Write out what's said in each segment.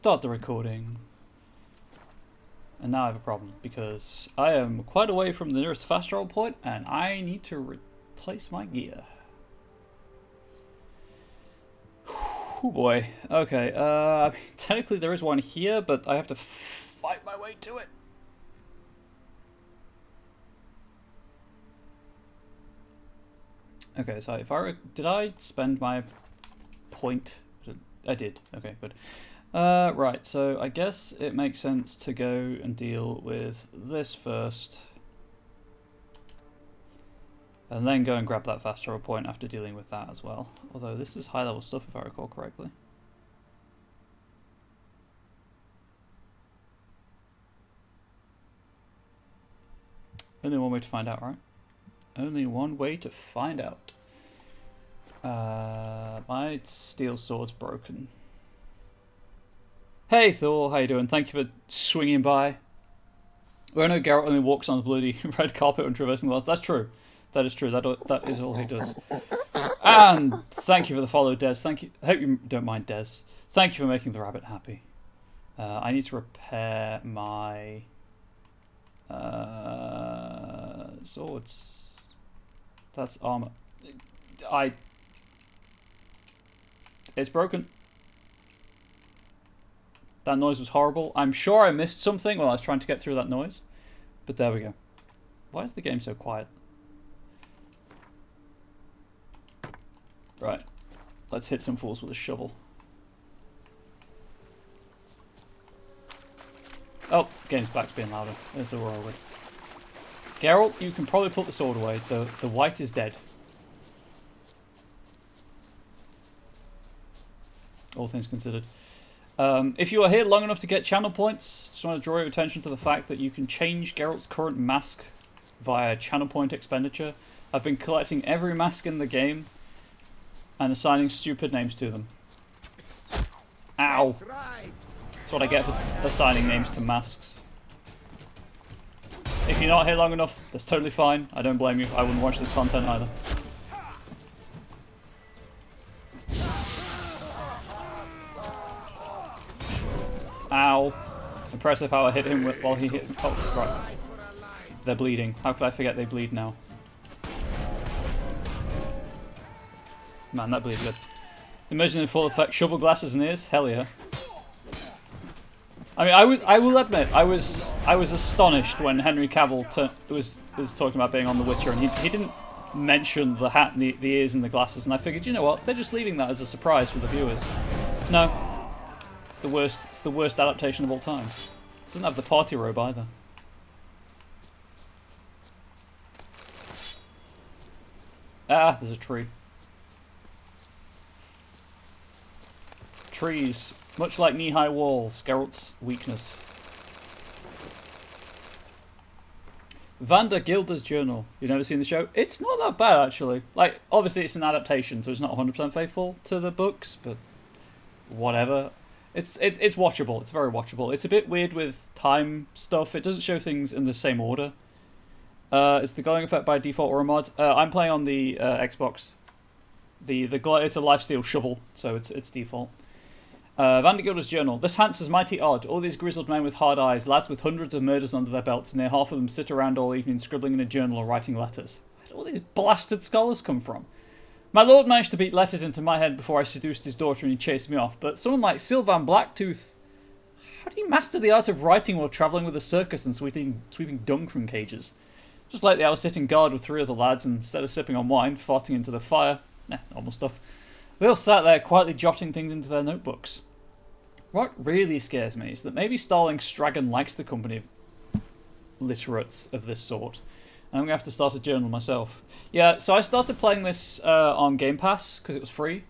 Start the recording. And now I have a problem because I am quite away from the nearest fast travel point and I need to replace my gear. Oh boy. Okay, I mean, technically there is one here, but I have to fight my way to it. Okay, so if did I spend my point? I did. Okay, good. Right, so I guess it makes sense to go and deal with this first. And then go and grab that fast travel point after dealing with that as well. Although this is high level stuff if I recall correctly. Only one way to find out, right? Only one way to find out. My steel sword's broken. Hey Thor, how you doing? Thank you for swinging by. Well, I know Geralt only walks on the bloody red carpet when traversing the world. That's true. That is true. That is all he does. And thank you for the follow, Des. Thank you. I hope you don't mind, Des. Thank you for making the rabbit happy. I need to repair my swords. That's armor. It's broken. That noise was horrible. I'm sure I missed something while I was trying to get through that noise. But there we go. Why is the game so quiet? Right. Let's hit some fools with a shovel. Oh, game's back to being louder. There's a whirlwind. Geralt, you can probably put the sword away. The white is dead. All things considered. If you are here long enough to get channel points, just want to draw your attention to the fact that you can change Geralt's current mask via channel point expenditure. I've been collecting every mask in the game and assigning stupid names to them. Ow! That's what I get for assigning names to masks. If you're not here long enough, that's totally fine. I don't blame you. I wouldn't watch this content either. Ow. Impressive how I hit him while he hit... Oh, right. They're bleeding. How could I forget they bleed now? Man, that bleeds good. Imagine in full effect, shovel glasses and ears? Hell yeah. I mean, I will admit, I was astonished when Henry Cavill was talking about being on The Witcher, and he didn't mention the hat and the ears and the glasses, and I figured, you know what, they're just leaving that as a surprise for the viewers. No. It's the worst adaptation of all time. It doesn't have the party robe either. Ah, there's a tree. Trees, much like knee-high walls, Geralt's weakness. Vanda Gilda's Journal. You've never seen the show? It's not that bad, actually. Like, obviously it's an adaptation, so it's not 100% faithful to the books, but whatever. It's watchable. It's very watchable. It's a bit weird with time stuff. It doesn't show things in the same order. Is the glowing effect by default or a mod? I'm playing on the Xbox. The glow, it's a lifesteal shovel, so it's default. Vandergilda's Journal. This Hans is mighty odd. All these grizzled men with hard eyes, lads with hundreds of murders under their belts, and near half of them sit around all evening scribbling in a journal or writing letters. Where did all these blasted scholars come from? My lord managed to beat letters into my head before I seduced his daughter and he chased me off, but someone like Sylvan Blacktooth... How do you master the art of writing while travelling with a circus and sweeping dung from cages? Just lately I was sitting guard with 3 other lads, and instead of sipping on wine, farting into the fire... normal stuff. They all sat there quietly jotting things into their notebooks. What really scares me is that maybe Starling Stragon likes the company of literates of this sort. And I'm going to have to start a journal myself. Yeah, so I started playing this on Game Pass because it was free.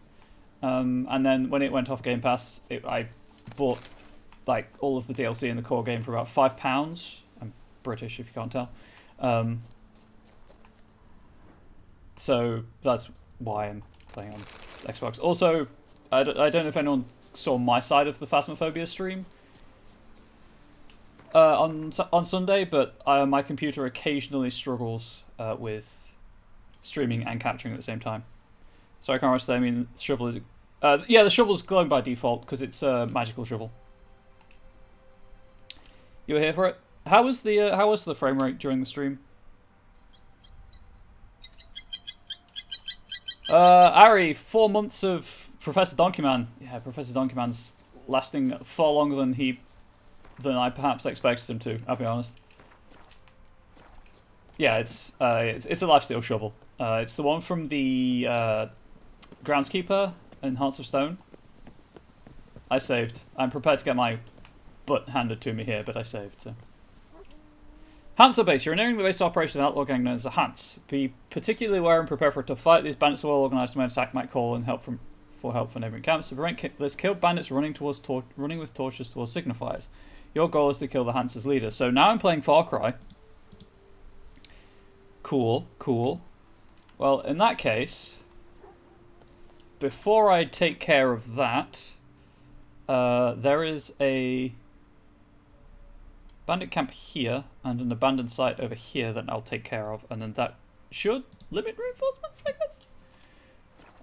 And then when it went off Game Pass, I bought like all of the DLC in the core game for about £5. I'm British if you can't tell. So that's why I'm playing on Xbox. Also, I don't know if anyone saw my side of the Phasmophobia stream on Sunday, but my computer occasionally struggles with streaming and capturing at the same time. So I can't understand. I mean, the shovel is... yeah, the shovel's glowing by default because it's a magical shovel. You were here for it. How was the frame rate during the stream? Ari, 4 months of Professor Donkeyman. Yeah, Professor Donkeyman's lasting far longer than I perhaps expected him to. I'll be honest. Yeah, it's a lifesteal shovel. It's the one from the groundskeeper in Hearts of Stone. I saved. I'm prepared to get my butt handed to me here, but I saved. So. Hansa base. You're nearing the base operation of the outlaw gang known as the Hans. Be particularly aware and prepare for it to fight. These bandits are well organised, and when attack might call and help for help from neighbouring camps. To prevent this, killed bandits running with torches towards signifiers. Your goal is to kill the Hans's leader. So now I'm playing Far Cry. Cool, cool. Well, in that case, before I take care of that, there is a bandit camp here and an abandoned site over here that I'll take care of, and then that should limit reinforcements, I guess?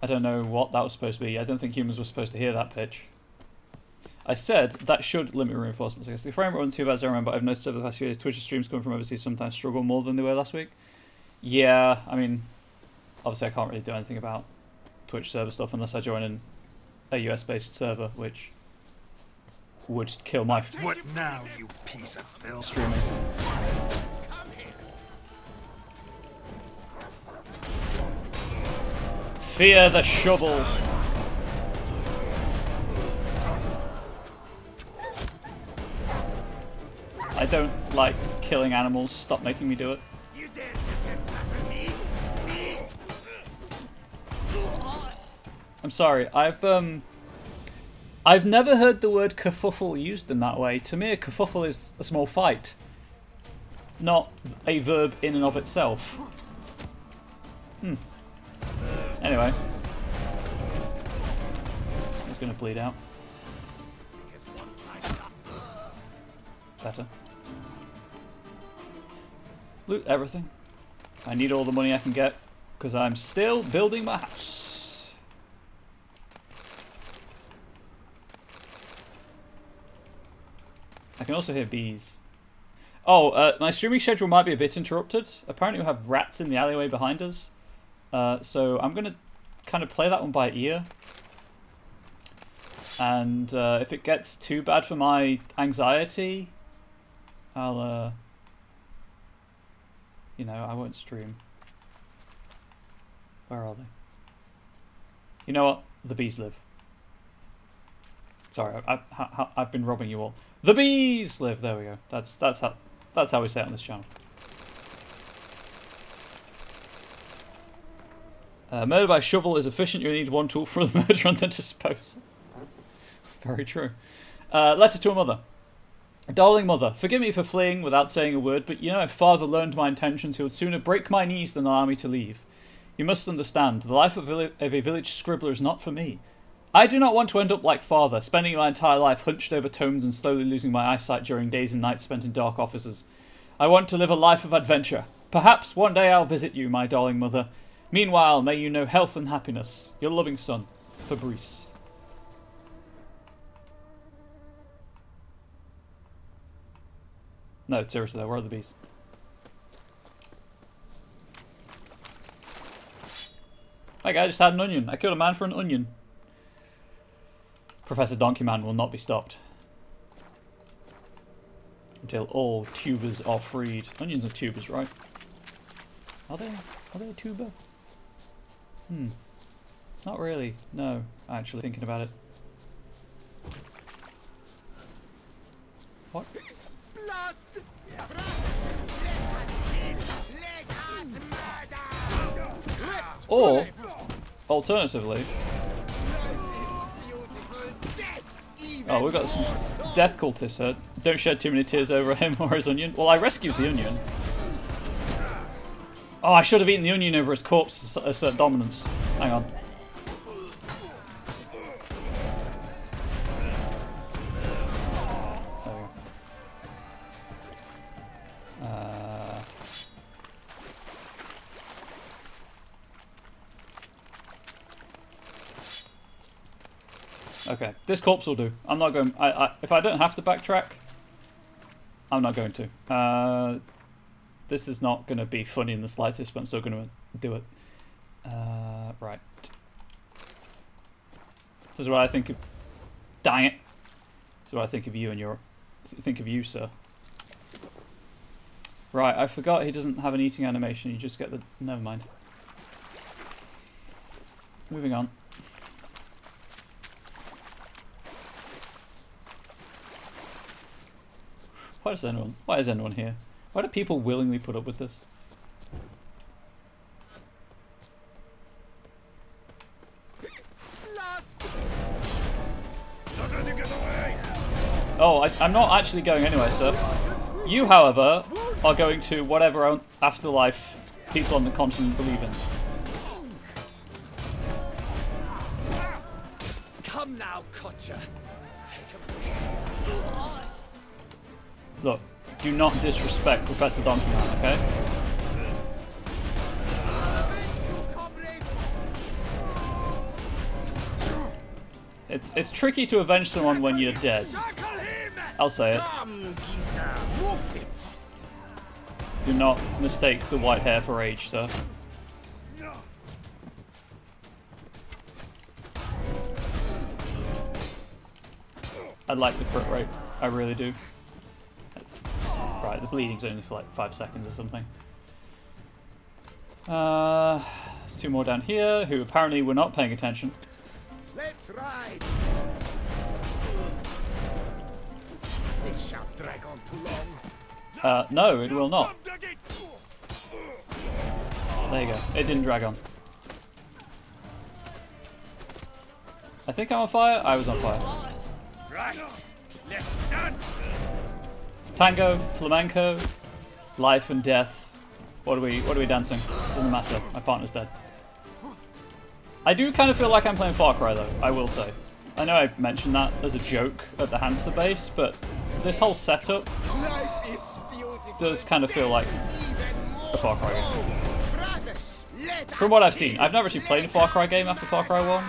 I don't know what that was supposed to be. I don't think humans were supposed to hear that pitch. I said that should limit reinforcements, I guess. The frame rate wasn't too bad as I remember. I've noticed over the past few days Twitch streams coming from overseas sometimes struggle more than they were last week. Yeah, I mean, obviously I can't really do anything about Twitch server stuff unless I join in a US-based server, which would kill my What now, you piece of filth? Streaming. Fear the shovel. I don't like killing animals. Stop making me do it. You dare to flatter me? Me? I'm sorry. I've never heard the word kerfuffle used in that way. To me, a kerfuffle is a small fight, not a verb in and of itself. Anyway. He's gonna bleed out. Better. Loot everything. I need all the money I can get, because I'm still building my house. I can also hear bees. Oh, my streaming schedule might be a bit interrupted. Apparently we have rats in the alleyway behind us. So I'm going to kind of play that one by ear. And if it gets too bad for my anxiety, I'll, you know, I won't stream. Where are they? You know what? The bees live. Sorry, I've been robbing you all. The bees live. There we go. That's how we say it on this channel. Murder by shovel is efficient. You only need one tool for the murder and then disposal. Very true. Letter to a mother. Darling mother, forgive me for fleeing without saying a word, but you know if father learned my intentions, he would sooner break my knees than allow me to leave. You must understand, the life of a village scribbler is not for me. I do not want to end up like father, spending my entire life hunched over tomes and slowly losing my eyesight during days and nights spent in dark offices. I want to live a life of adventure. Perhaps one day I'll visit you, my darling mother. Meanwhile, may you know health and happiness. Your loving son, Fabrice. No, seriously though, where are the bees? Like, I just had an onion. I killed a man for an onion. Professor Donkeyman will not be stopped. Until all tubers are freed. Onions are tubers, right? Are they a tuber? Not really. No, actually, thinking about it. What? Or, alternatively... Oh, we've got some death cultists here. Don't shed too many tears over him or his onion. Well, I rescued the onion. Oh, I should have eaten the onion over his corpse to assert dominance. Hang on. There we go. Okay, this corpse will do. I'm not going... if I don't have to backtrack, I'm not going to. This is not going to be funny in the slightest, but I'm still going to do it. Right. This is what I think of. Dang it! This is what I think of you and your. Think of you, sir. Right, I forgot he doesn't have an eating animation. You just get the. Never mind. Moving on. Why is anyone here? Why do people willingly put up with this? Oh, I'm not actually going anywhere, sir. You, however, are going to whatever afterlife people on the continent believe in. Come now, Kutcher. Look, do not disrespect Professor Donkey Man, okay? It's tricky to avenge someone when you're dead. I'll say it. Do not mistake the white hair for age, sir. I like the crit rate. I really do. Right, the bleeding's only for like 5 seconds or something. There's 2 more down here who apparently were not paying attention. Let's ride. This shan't drag on too long. No, it will not. There you go. It didn't drag on. I think I'm on fire. I was on fire. Right. Let's dance. Tango, flamenco, life and death. What are we dancing? Doesn't matter. My partner's dead. I do kind of feel like I'm playing Far Cry though, I will say. I know I mentioned that as a joke at the Hansa base, but this whole setup does kind of feel like a Far Cry game. From what I've seen. I've never actually played a Far Cry game after Far Cry 1.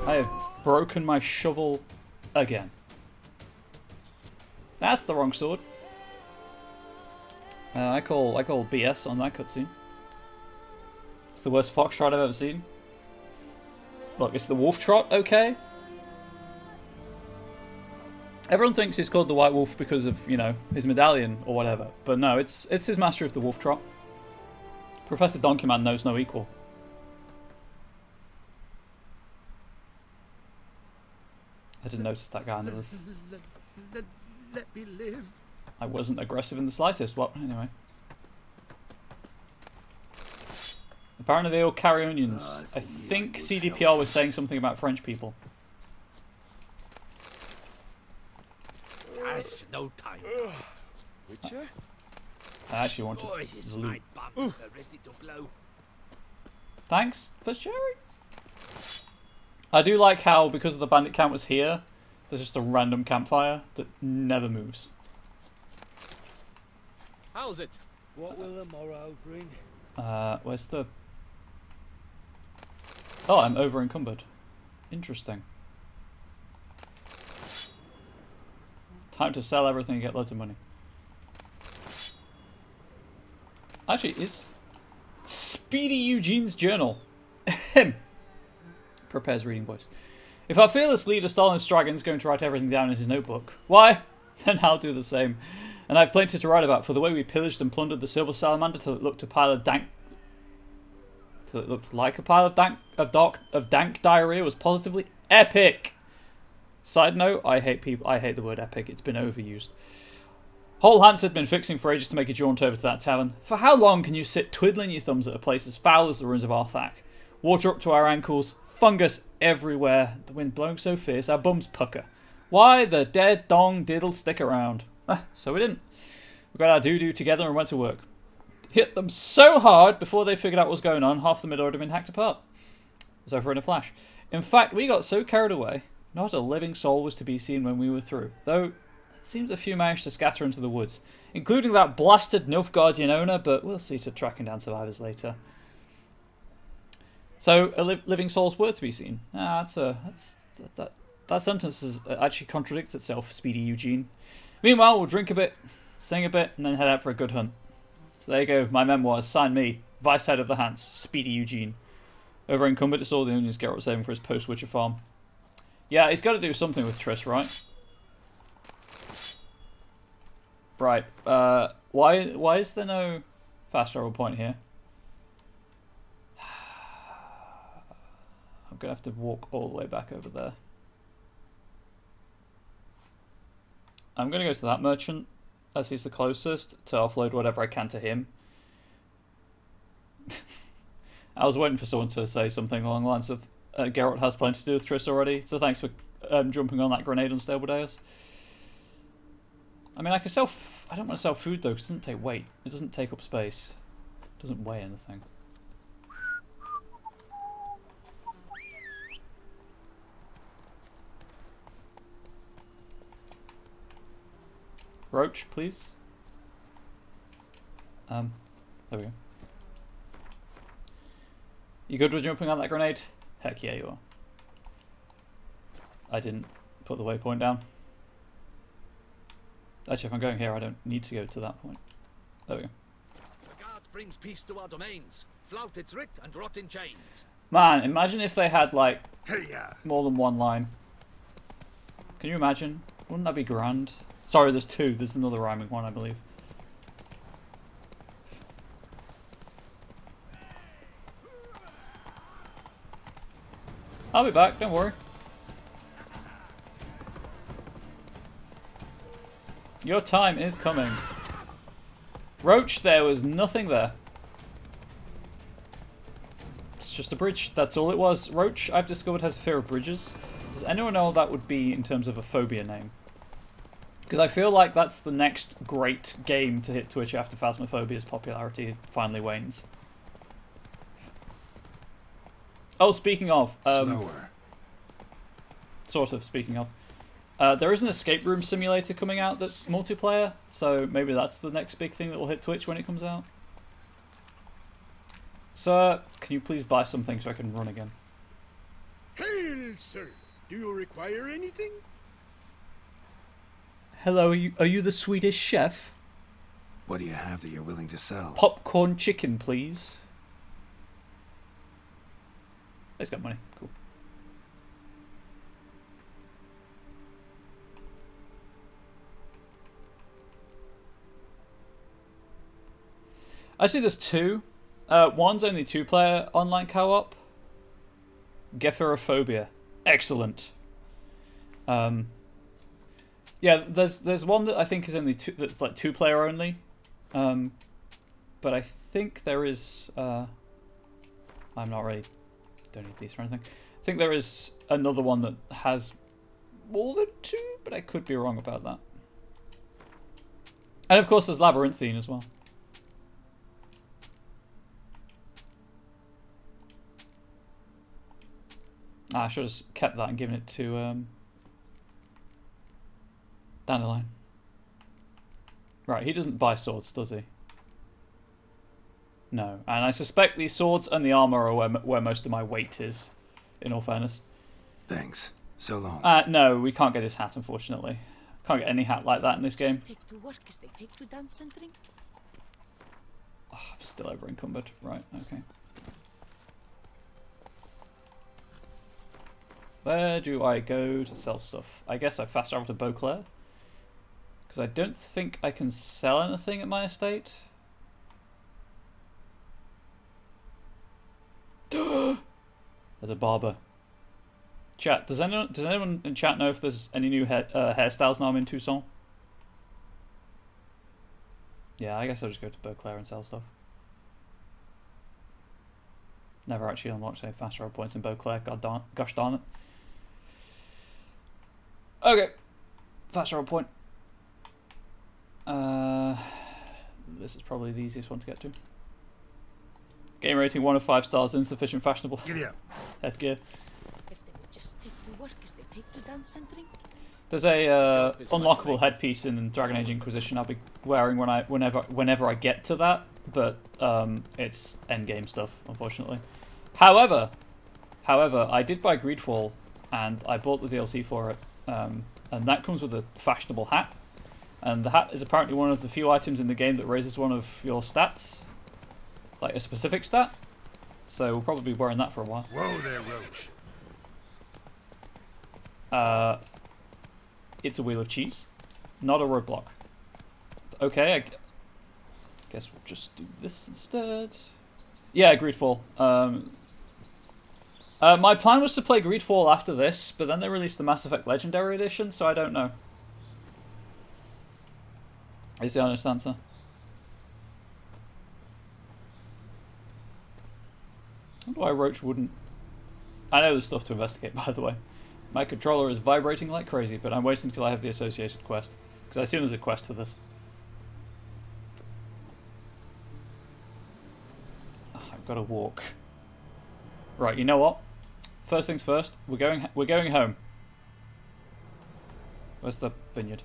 I have broken my shovel again. That's the wrong sword. I call BS on that cutscene. It's the worst foxtrot I've ever seen. Look, it's the wolf trot, okay? Everyone thinks he's called the White Wolf because of, you know, his medallion or whatever. But no, it's his mastery of the wolf trot. Professor Donkey Man knows no equal. I didn't notice that guy on the roof. Let me live. I wasn't aggressive in the slightest. Well, anyway. Apparently they all carry onions. I think CDPR was saying something about French people. I've no time. Witcher? I actually wanted loot. Ready to blow. Thanks for sharing. I do like how, because of the bandit camp was here, there's just a random campfire that never moves. How's it? What will the morrow bring? Where's the... Oh, I'm over encumbered. Interesting. Time to sell everything and get loads of money. Actually, is Speedy Eugene's journal. Him. Prepares reading voice. If our fearless leader Stalin Stragon's going to write everything down in his notebook, why? Then I'll do the same. And I've plenty to write about, for the way we pillaged and plundered the Silver Salamander till it looked like a pile of dank diarrhea was positively epic. Side note, I hate the word epic. It's been overused. Whole Hans had been fixing for ages to make a jaunt over to that tavern. For how long can you sit twiddling your thumbs at a place as foul as the ruins of Arthak? Water up to our ankles, fungus everywhere, the wind blowing so fierce our bums pucker. Why the dead dong diddle stick around? So we didn't. We got our doo-doo together and went to work. Hit them so hard before they figured out what was going on, half them had already been hacked apart. It was over in a flash. In fact, we got so carried away, not a living soul was to be seen when we were through, though it seems a few managed to scatter into the woods, including that blasted Nilfgaardian owner, but we'll see to tracking down survivors later. So, living souls were to be seen. That sentence actually contradicts itself, Speedy Eugene. Meanwhile, we'll drink a bit, sing a bit, and then head out for a good hunt. So there you go, my memoirs. Sign me, Vice Head of the Hants, Speedy Eugene. Over in Cumber, it's all the onions Geralt was saving for his post-Witcher farm. Yeah, he's got to do something with Triss, right? Right. Why is there no fast travel point here? I'm going to have to walk all the way back over there. I'm going to go to that merchant, as he's the closest, to offload whatever I can to him. I was waiting for someone to say something along the lines of, Geralt has plenty to do with Triss already, so thanks for jumping on that grenade on Stable Deus. I mean, I can sell... I don't want to sell food, though, because it doesn't take weight. It doesn't take up space. It doesn't weigh anything. Roach, please. There we go. You good with jumping on that grenade? Heck yeah, you are. I didn't put the waypoint down. Actually, if I'm going here, I don't need to go to that point. There we go. The guard brings peace to our domains. Flout its writ and rot in chains. Man, imagine if they had, like, Hey-ya. more than one line. Can you imagine? Wouldn't that be grand? Sorry, there's two. There's another rhyming one, I believe. I'll be back, don't worry. Your time is coming. Roach, there was nothing there. It's just a bridge, that's all it was. Roach, I've discovered, has a fear of bridges. Does anyone know what that would be in terms of a phobia name? Because I feel like that's the next great game to hit Twitch after Phasmophobia's popularity finally wanes. Oh, speaking of... Slower. Sort of, speaking of. There is an escape room simulator coming out that's multiplayer, so maybe that's the next big thing that will hit Twitch when it comes out. Sir, can you please buy something so I can run again? Hail, sir. Do you require anything? Hello, are you the Swedish chef? What do you have that you're willing to sell? Popcorn chicken, please. He's got money. Cool. Actually, there's two. One's only two-player online co-op. Gephyrophobia. Excellent. Yeah, there's one that I think is only two. That's like two-player only. But I think there is. I'm not really. Don't need these for anything. I think there is another one that has more than two, but I could be wrong about that. And of course, there's Labyrinthine as well. I should have kept that and given it to Dandelion. Right, he doesn't buy swords, does he? No, and I suspect the swords and the armor are where most of my weight is, in all fairness. Thanks. So long. No, we can't get his hat, unfortunately. Can't get any hat like that in this game. Take to work as they take to dance and drink. Oh, I'm still over encumbered. Right, okay. Where do I go to sell stuff? I guess I fast travel to Beauclair. Because I don't think I can sell anything at my estate. There's a barber. Chat, does anyone in chat know if there's any new hairstyles now I'm in Tucson? Yeah, I guess I'll just go to Beauclair and sell stuff. Never actually unlocked any fast travel points in Beauclair. Gosh darn it. Okay, fast travel point. This is probably the easiest one to get to. Game rating 1 of 5 stars. Insufficient fashionable headgear. If they would just take to work as they take to dance and drink. There's a unlockable headpiece in Dragon Age Inquisition I'll be wearing whenever I get to that, but it's endgame stuff, unfortunately. However, I did buy Greedfall and I bought the DLC for it, and that comes with a fashionable hat. And the hat is apparently one of the few items in the game that raises one of your stats. Like a specific stat. So we'll probably be wearing that for a while. Whoa there, Roach. It's a wheel of cheese. Not a roadblock. Okay, I guess we'll just do this instead. Yeah, Greedfall. My plan was to play Greedfall after this, but then they released the Mass Effect Legendary Edition, so I don't know. Is the honest answer. I wonder why Roach wouldn't... I know there's stuff to investigate, by the way. My controller is vibrating like crazy, but I'm waiting until I have the associated quest. Because I assume there's a quest for this. Oh, I've got to walk. Right, you know what? First things first, we're going home. Where's the vineyard?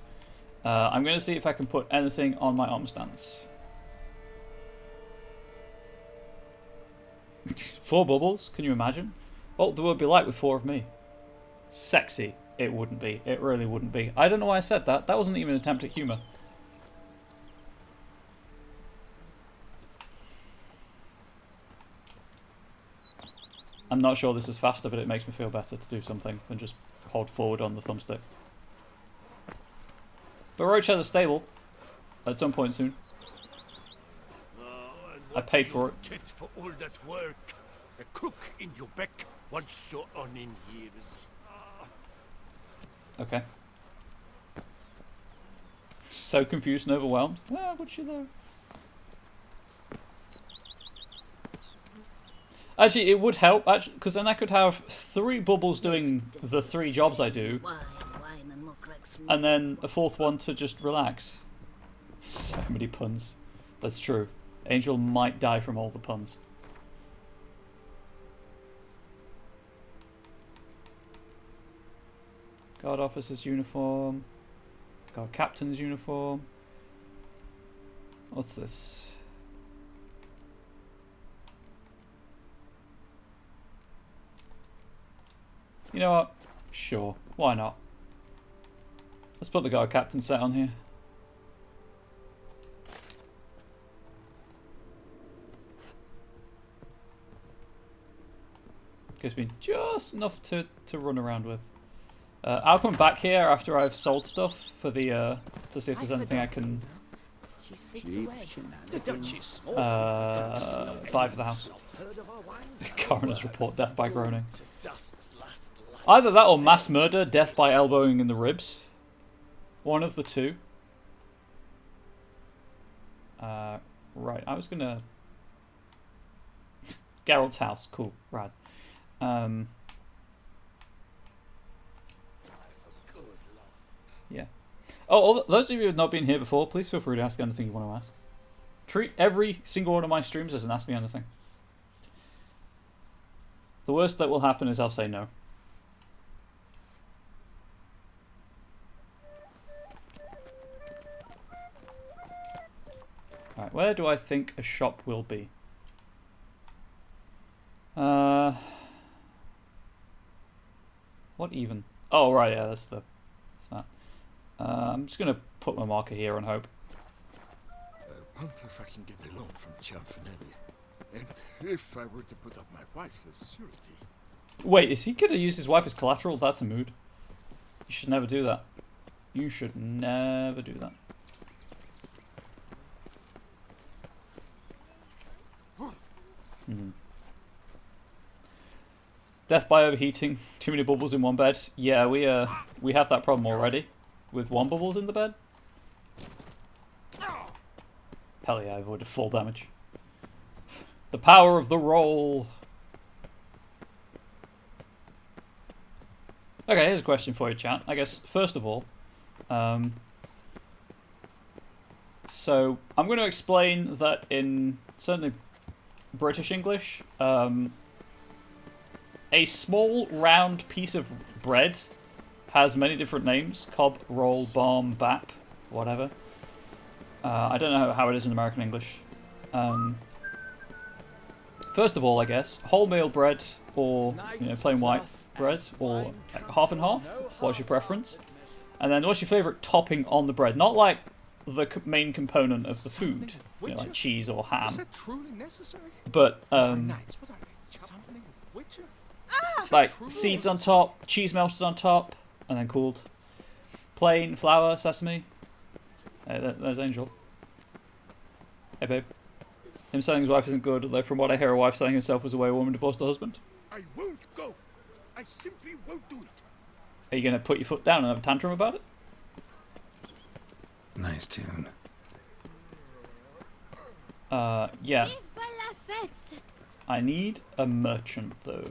I'm going to see if I can put anything on my armor stance. 4 bubbles? Can you imagine? What the would be like with 4 of me? Sexy. It wouldn't be. It really wouldn't be. I don't know why I said that. That wasn't even an attempt at humour. I'm not sure this is faster, but it makes me feel better to do something than just hold forward on the thumbstick. But Roach has a stable at some point soon. I paid for it. Get for all that work. A crook in your back once so on in years. Okay. So confused and overwhelmed. Well, would you though? Actually, it would help, because then I could have 3 bubbles doing the 3 jobs I do, and then a 4th one to just relax. So many puns. That's true. Angel might die from all the puns. Guard officer's uniform. Guard captain's uniform. What's this? You know what? Sure. Why not? Let's put the guard captain set on here. Gives me just enough to run around with. I'll come back here after I've sold stuff for the to see if there's anything I can buy for the house. Coroner's report: death by groaning. Either that or mass murder, death by elbowing in the ribs. One of the two. Right, I was gonna... Geralt's house, cool, rad. Yeah. Oh, those of you who have not been here before, please feel free to ask anything you want to ask. Treat every single one of my streams as an Ask Me Anything. The worst that will happen is I'll say no. Alright, where do I think a shop will be? What even? Oh, right, yeah, that's that. I'm just going to put my marker here and hope. I wonder if I can get a loan from Cianfinelli. And if I were to put up my wife as surety. Wait, is he going to use his wife as collateral? That's a mood. You should never do that. You should never do that. Death by overheating. Too many bubbles in one bed. Yeah, we have that problem already. With 1 bubbles in the bed. Hell yeah, I avoided fall damage. The power of the roll. Okay, here's a question for you, chat. I guess, first of all, so I'm going to explain that in certainly British English, a small round piece of bread has many different names: cob, roll, bomb, bap, whatever. I don't know how it is in American English. First of all, I guess, wholemeal bread or plain white bread, or half and half. What's your preference? And then what's your favourite topping on the bread? Not like the main component of the food, you know, like cheese or Is ham, that truly necessary? but Knights, what are they? Summoning a Witcher? like seeds on top, cheese melted on top, and then cooled. Plain flour, sesame. Hey, there's Angel. Hey, babe. Him selling his wife isn't good, although from what I hear, a wife selling herself was a way a woman divorced her husband. I won't go. I simply won't do it. Are you going to put your foot down and have a tantrum about it? Nice tune. Yeah. Viva la fête! I need a merchant, though.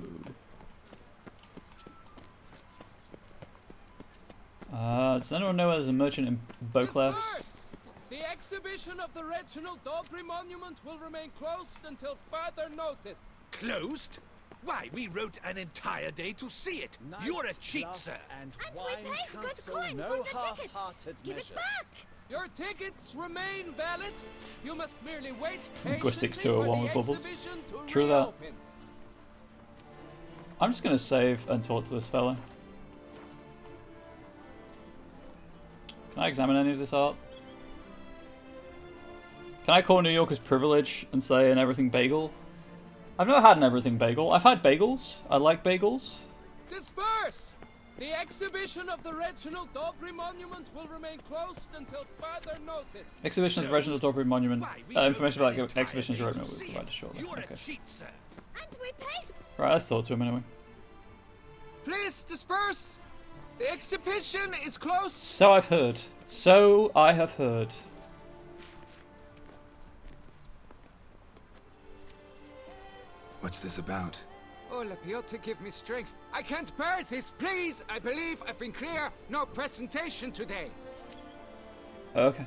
Does anyone know where there's a merchant in Beauclair? Disperse! The exhibition of the Reginald Daubry monument will remain closed until further notice. Closed? Why, we wrote an entire day to see it. You're a cheat, sir. And we paid good coin for the tickets! Give it back! Your tickets remain valid. You must merely wait Linguistics patiently 201 for with the bubbles. exhibition to True that. reopen. I'm just going to save and talk to this fella. Can I examine any of this art? Can I call New Yorker's privilege and say an everything bagel? I've never had an everything bagel. I've had bagels. I like bagels. Disperse! The exhibition of the Reginald Daubry monument will remain closed until further notice. Exhibition of the Reginald Daubry monument. Why, we wrote Information an about entire exhibitions day are to open. We'll see provide it. it shortly. You're Okay. a cheat, sir. And we paid Right, let's talk to him anyway. Please disperse! The exhibition is closed. So I've heard. So I have heard. What's this about? Oh, Lapiota, give me strength. I can't bear this, please. I believe I've been clear. No presentation today. Okay.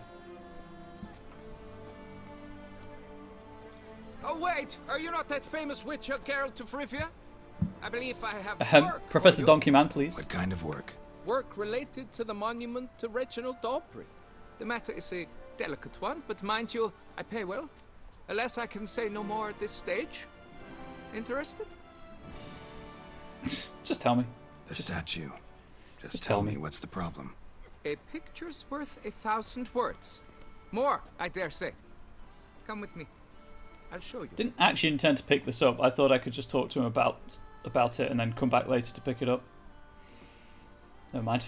Oh, wait. Are you not that famous witcher, Geralt of Rivia? I believe I have work for Professor you. Donkey Man, please. What kind of work? Work related to the monument to Reginald Daubry. The matter is a delicate one, but mind you, I pay well. Alas, I can say no more at this stage. Interested? Just tell me. The statue. Just just tell tell me me. what's the problem. A picture's worth 1,000 words. More, I dare say. Come with me. I'll show you. Didn't actually intend to pick this up. I thought I could just talk to him about it and then come back later to pick it up. Never mind.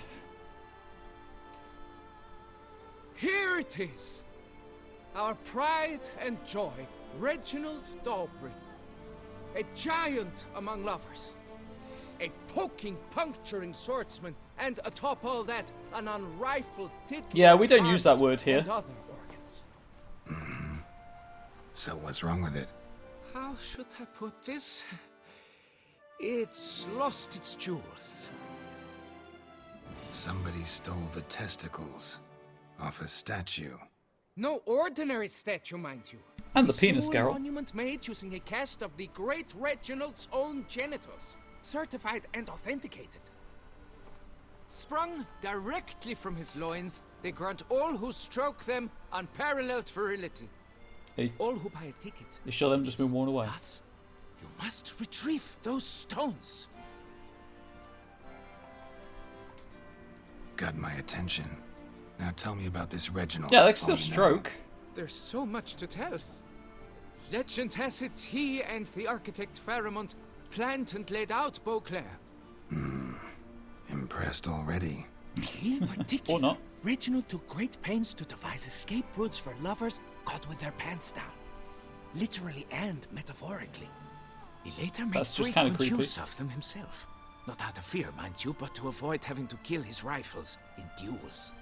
Here it is. Our pride and joy, Reginald Daubry. A giant among lovers. A poking, puncturing swordsman, and atop all that, an unrifled titler. Yeah, we don't of use that hearts word here. and other organs. So what's wrong with it? How should I put this? It's lost its jewels. Somebody stole the testicles off a statue. No ordinary statue, mind you. And the penis, sole Geralt. monument made using a cast of the great Reginald's own genitals, certified and authenticated. Sprung directly from his loins, they grant all who stroke them unparalleled virility. Hey, All who buy a ticket. you sure them just been worn away? Thus, you must retrieve those stones. Got my attention. Now tell me about this Reginald. Yeah, that's still all you know. stroke. There's so much to tell. Legend has it he and the architect Faramond planned and laid out Beauclair. Impressed already. In particular, Or not. Reginald took great pains to devise escape routes for lovers caught with their pants down. Literally and metaphorically. He later made That's just kinda frequent creepy. use of them himself. Not out of fear, mind you, but to avoid having to kill his rivals in duels.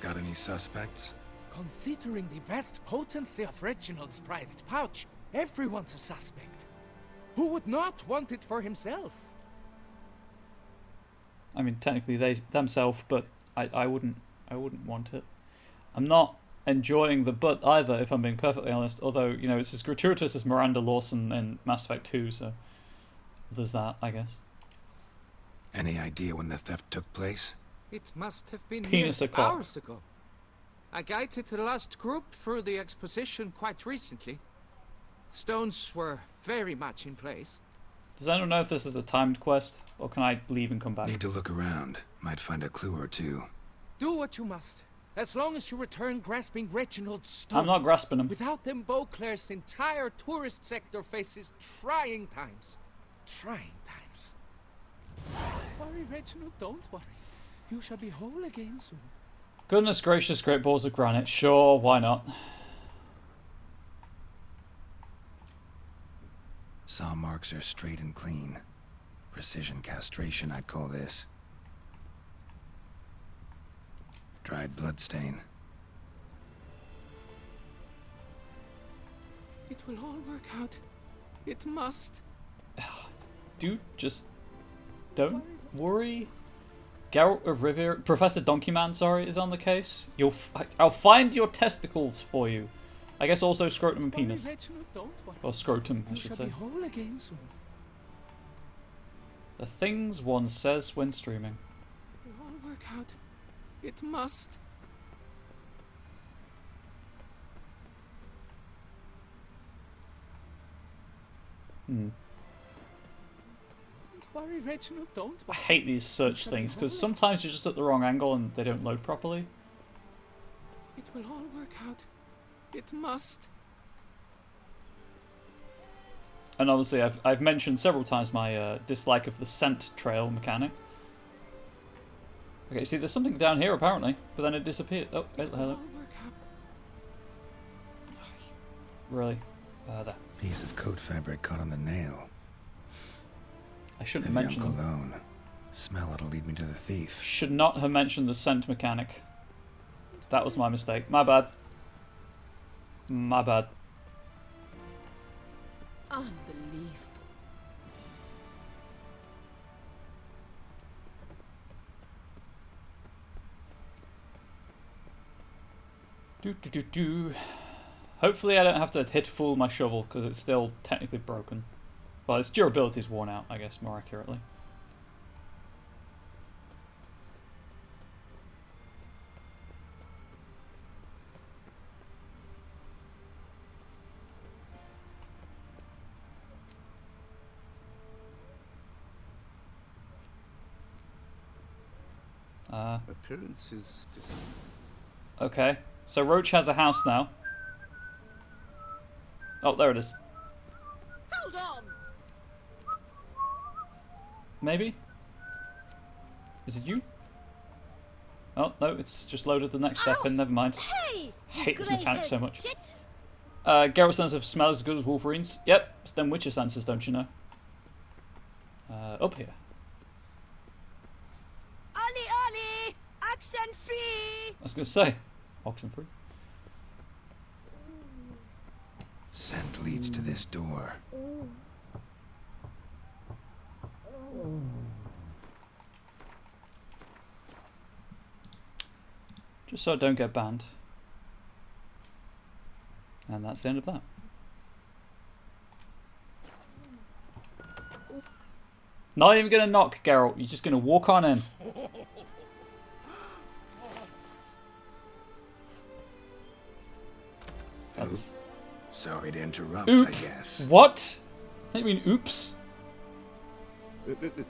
Got any suspects? Considering the vast potency of Reginald's prized pouch, everyone's a suspect. Who would not want it for himself? I mean, technically they themselves, but I wouldn't want it. I'm not enjoying the butt either, if I'm being perfectly honest. Although, you know, it's as gratuitous as Miranda Lawson in Mass Effect 2, so there's that, I guess. Any idea when the theft took place? It must have been Penis mere o'clock. hours ago. I guided the last group through the exposition quite recently. Stones were very much in place. Does anyone know if this is a timed quest, or can I leave and come back? Need to look around. Might find a clue or two. Do what you must. As long as you return grasping Reginald's stones. I'm not grasping them. Without them, Beauclair's entire tourist sector faces trying times. Trying times. Don't worry, Reginald, don't worry. You shall be whole again soon. Goodness gracious, great balls of granite. Sure, why not? Saw marks are straight and clean. Precision castration, I'd call this. Dried bloodstain. It will all work out. It must. Dude, just don't worry. Geralt of Rivia, Professor Donkey Man, sorry, is on the case. I'll find your testicles for you. I guess also scrotum and penis. Reginald, don't worry. Or scrotum, I You should shall say. be whole again soon. The things one says when streaming. It will all work out. It must. Hmm. Don't worry, Reginald, don't I worry. hate these search things because sometimes you're just at the wrong angle and they don't load properly. It will all work out. It must. And obviously, I've mentioned several times my dislike of the scent trail mechanic. Okay, see, there's something down here apparently, but then it disappeared. Oh, It will hello. all work out. Really? There. Piece of coat fabric caught on the nail. I shouldn't have Maybe mentioned I'm them. cologne. Smell it'll lead me to the thief. Should not have mentioned the scent mechanic. That was my mistake. My bad. My bad. Unbelievable. Do. Hopefully I don't have to hit full my shovel because it's still technically broken. Well, its durability's worn out, I guess, more accurately. Appearances. Okay. So Roach has a house now. Oh, there it is. Hold on! Maybe? Is it you? Oh, no, it's just loaded the next step in. Never mind. Hey! I hate this mechanic so much. Shit. Geralt's sense of smell is as good as Wolverine's. Yep, it's them Witcher senses, don't you know? Up here. Ollie! Accent free! I was going to say, Oxenfree. Scent leads to this door. Just so I don't get banned. And that's the end of that. Not even going to knock, Geralt. You're just going to walk on in. That's... Sorry to interrupt, Oop. I guess. What? I mean, oops.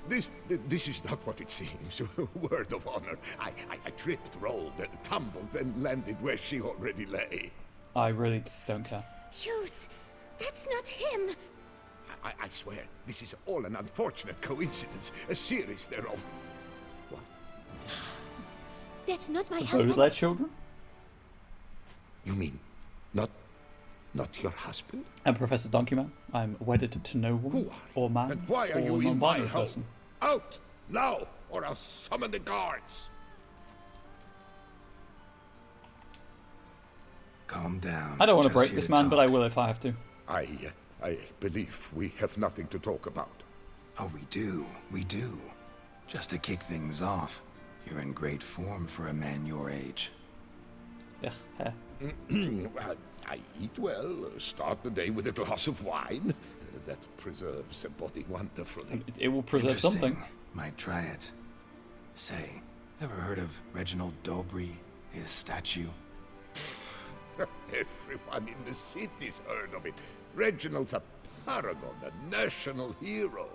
This is not what it seems. Word of honor. I tripped, rolled, tumbled, and landed where she already lay. I really don't care. Hughes, that's not him. I swear, this is all an unfortunate coincidence. A series thereof. What? That's not my Those husband. their children? You mean, not your husband? And Professor Donkeyman. I'm wedded to no woman Who are you? or man And why are or you in my non-binary home? person. Out! Now! Or I'll summon the guards! Calm down. I don't want to Just break here this to man, but I talk. will if I have to. I believe we have nothing to talk about. Oh, we do. Just to kick things off, you're in great form for a man your age. Yeah, yeah. I eat well, start the day with a glass of wine. That preserves a body wonderfully. It will preserve Interesting. something. Might try it. Say, ever heard of Reginald Dobry, his statue? Everyone in the city's heard of it. Reginald's a paragon, a national hero.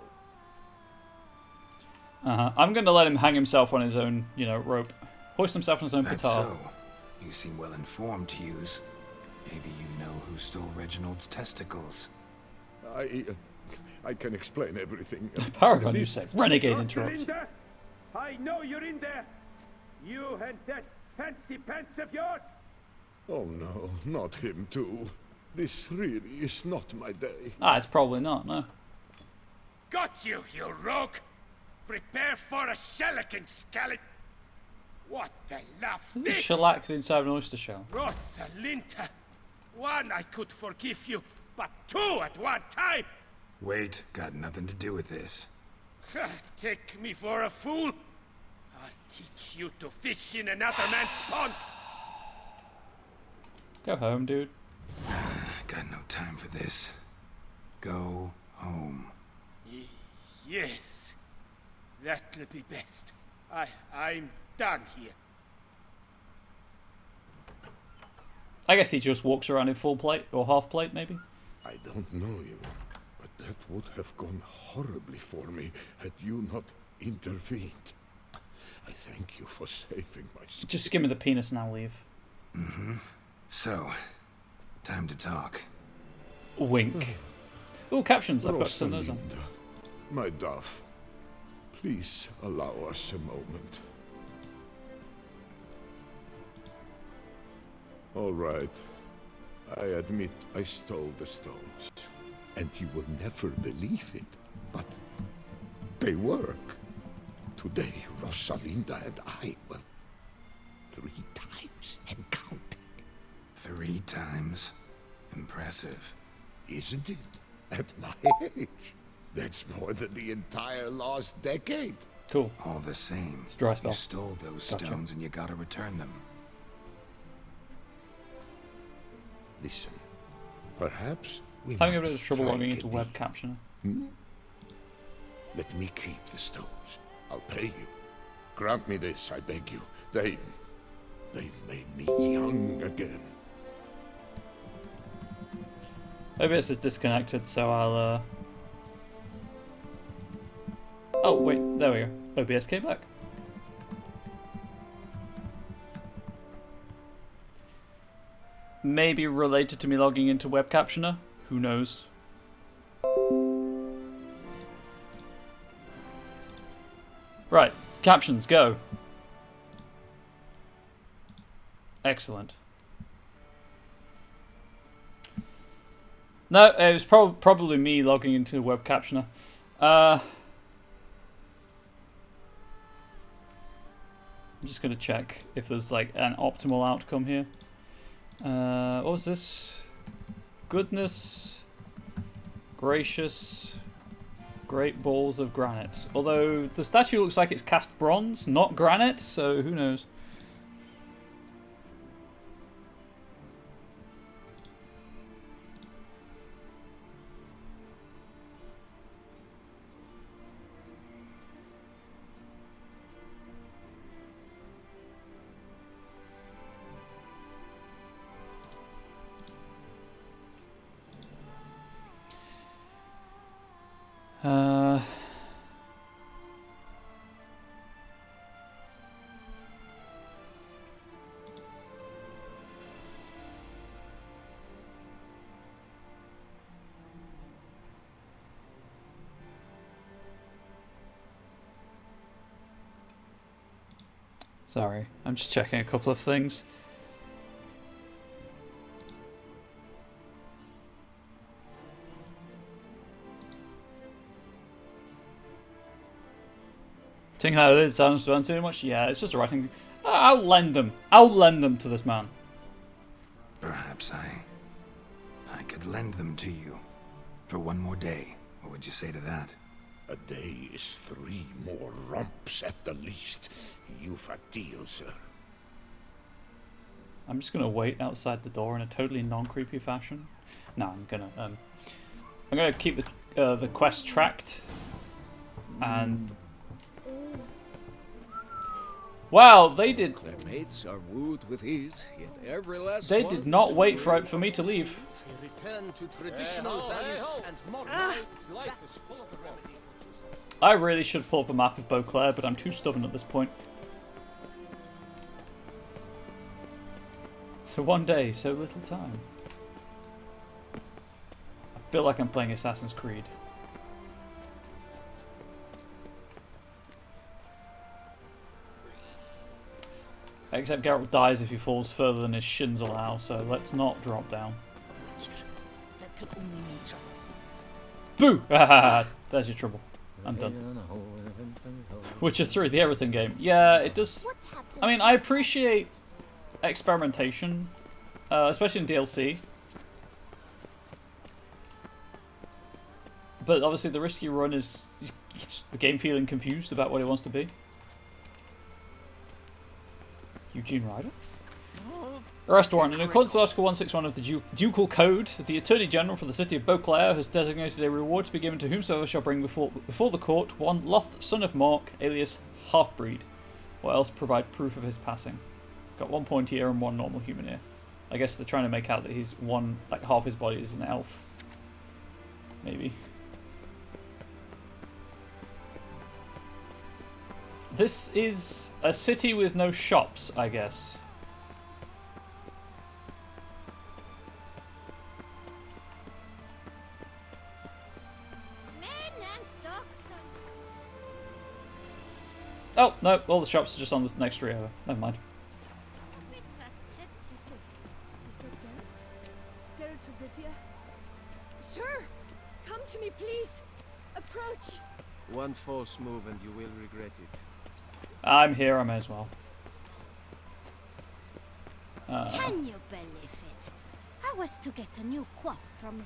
I'm going to let him hang himself on his own, you know, rope. Hoist himself on his own That's petard. so. You seem well informed, Hughes. Maybe you know who stole Reginald's testicles. I can explain everything. Paragon, you This- say. Renegade interrupts. I know you're in there. You and that fancy pants of yours. Oh no, not him too. This really is not my day. Ah, it's probably not, no. Got you, you rogue! Prepare for a shellacking, scallop! What the laugh's Doesn't this? shellac the inside of an oyster shell? Rosalinda! One I could forgive you, but two at one time! Wait, got nothing to do with this. Take me for a fool? I'll teach you to fish in another man's pond! Go home, dude. Got no time for this. Go home. Yes, that'll be best. I'm done here. I guess he just walks around in full plate, or half plate, maybe? I don't know you, but that would have gone horribly for me had you not intervened. I thank you for saving my skin. Just give me the penis and I'll leave. So, time to talk. Wink. Ooh, captions. I've got to turn those on. Rosalinda, my dove, please allow us a moment. All right. I admit I stole the stones. And you will never believe it, but they work. Today, Rosalinda and I, well, 3 times and counting. 3 times? Impressive. Isn't it? At my age. That's more than the entire last decade. Cool. All the same, It's dry spell. you stole those Gotcha. stones and you gotta return them. Listen, perhaps we Having a might bit of trouble strike logging a into deal. web captioner. Let me keep the stones. I'll pay you. Grant me this, I beg you. They've made me young again. OBS is disconnected, so I'll, Oh, wait, there we go. OBS came back. Maybe related to me logging into web captioner? Who knows? Right, captions, go. Excellent. No, it was probably me logging into web captioner. I'm just gonna check if there's like an optimal outcome here. What was this? Goodness gracious, great balls of granite. Although the statue looks like it's cast bronze, not granite, so who knows? Sorry, I'm just checking a couple of things. Think how it sounds too much? Yeah, it's just the right thing. I'll lend them. I'll lend them to this man. Perhaps I could lend them to you. For one more day. What would you say to that? A day is 3 more romps at the least. You've a deal, sir. I'm just gonna wait outside the door in a totally non-creepy fashion. No, I'm gonna keep the quest tracked. And wow, they did. Their mates are wooed with ease, yet every last They one did not is wait free for me to leave. Return to traditional values and modern life. Life is full of remedy. I really should pull up a map of Beauclair, but I'm too stubborn at this point. So one day, so little time. I feel like I'm playing Assassin's Creed. Except Geralt dies if he falls further than his shins allow, so let's not drop down. That could only mean trouble. Boo! There's your trouble. I'm done. Witcher 3, the everything game. Yeah, it does. I mean, I appreciate experimentation, especially in DLC. But obviously the risk you run is just the game feeling confused about what it wants to be. Eugene Ryder? Arrest warrant. In accordance with Article 161 of the Ducal Code, the Attorney General for the City of Beauclair has designated a reward to be given to whomsoever shall bring before the court one Loth, son of Mark, alias Half-Breed, or else provide proof of his passing. Got 1 pointy ear and 1 normal human ear. I guess they're trying to make out that he's one, like half his body is an elf. Maybe. This is a city with no shops, I guess. Oh, no, all the shops are just on the next street over. Never mind. Geralt of Rivia. Sir, come to me, please. Approach. One false move and you will regret it. I'm here, I may as well. Can you believe it? I was to get a new coif from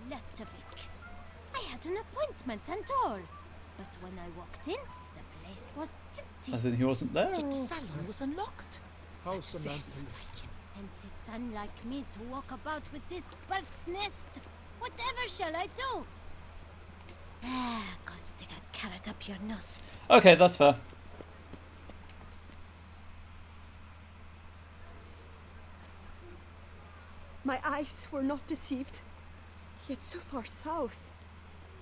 Letovic. I had an appointment and all. But when I walked in, the place was empty. As in he wasn't there? Yet the salon was unlocked. How's Samantha? And it's unlike me to walk about with this bird's nest. Whatever shall I do? Go stick a carrot up your nose. Okay, that's fair. My eyes were not deceived. Yet so far south.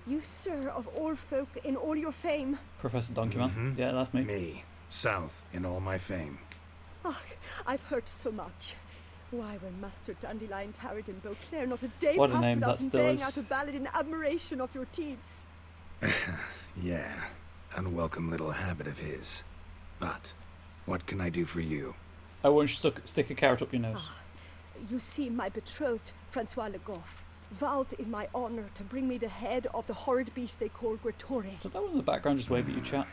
You, sir, of all folk in all your fame. Professor Donkeyman. Yeah, that's me. Me, south in all my fame. Ah, I've heard so much. Why, when Master Dandelion tarried in Beauclair, not a day What a passed name without that him still baying is. out a ballad in admiration of your deeds. Yeah, unwelcome little habit of his. But, what can I do for you? I won't stick a carrot up your nose. You see, my betrothed, Francois Le Goff, vowed in my honor to bring me the head of the horrid beast they call Gretore. Did that one in the background just wave at you, chat?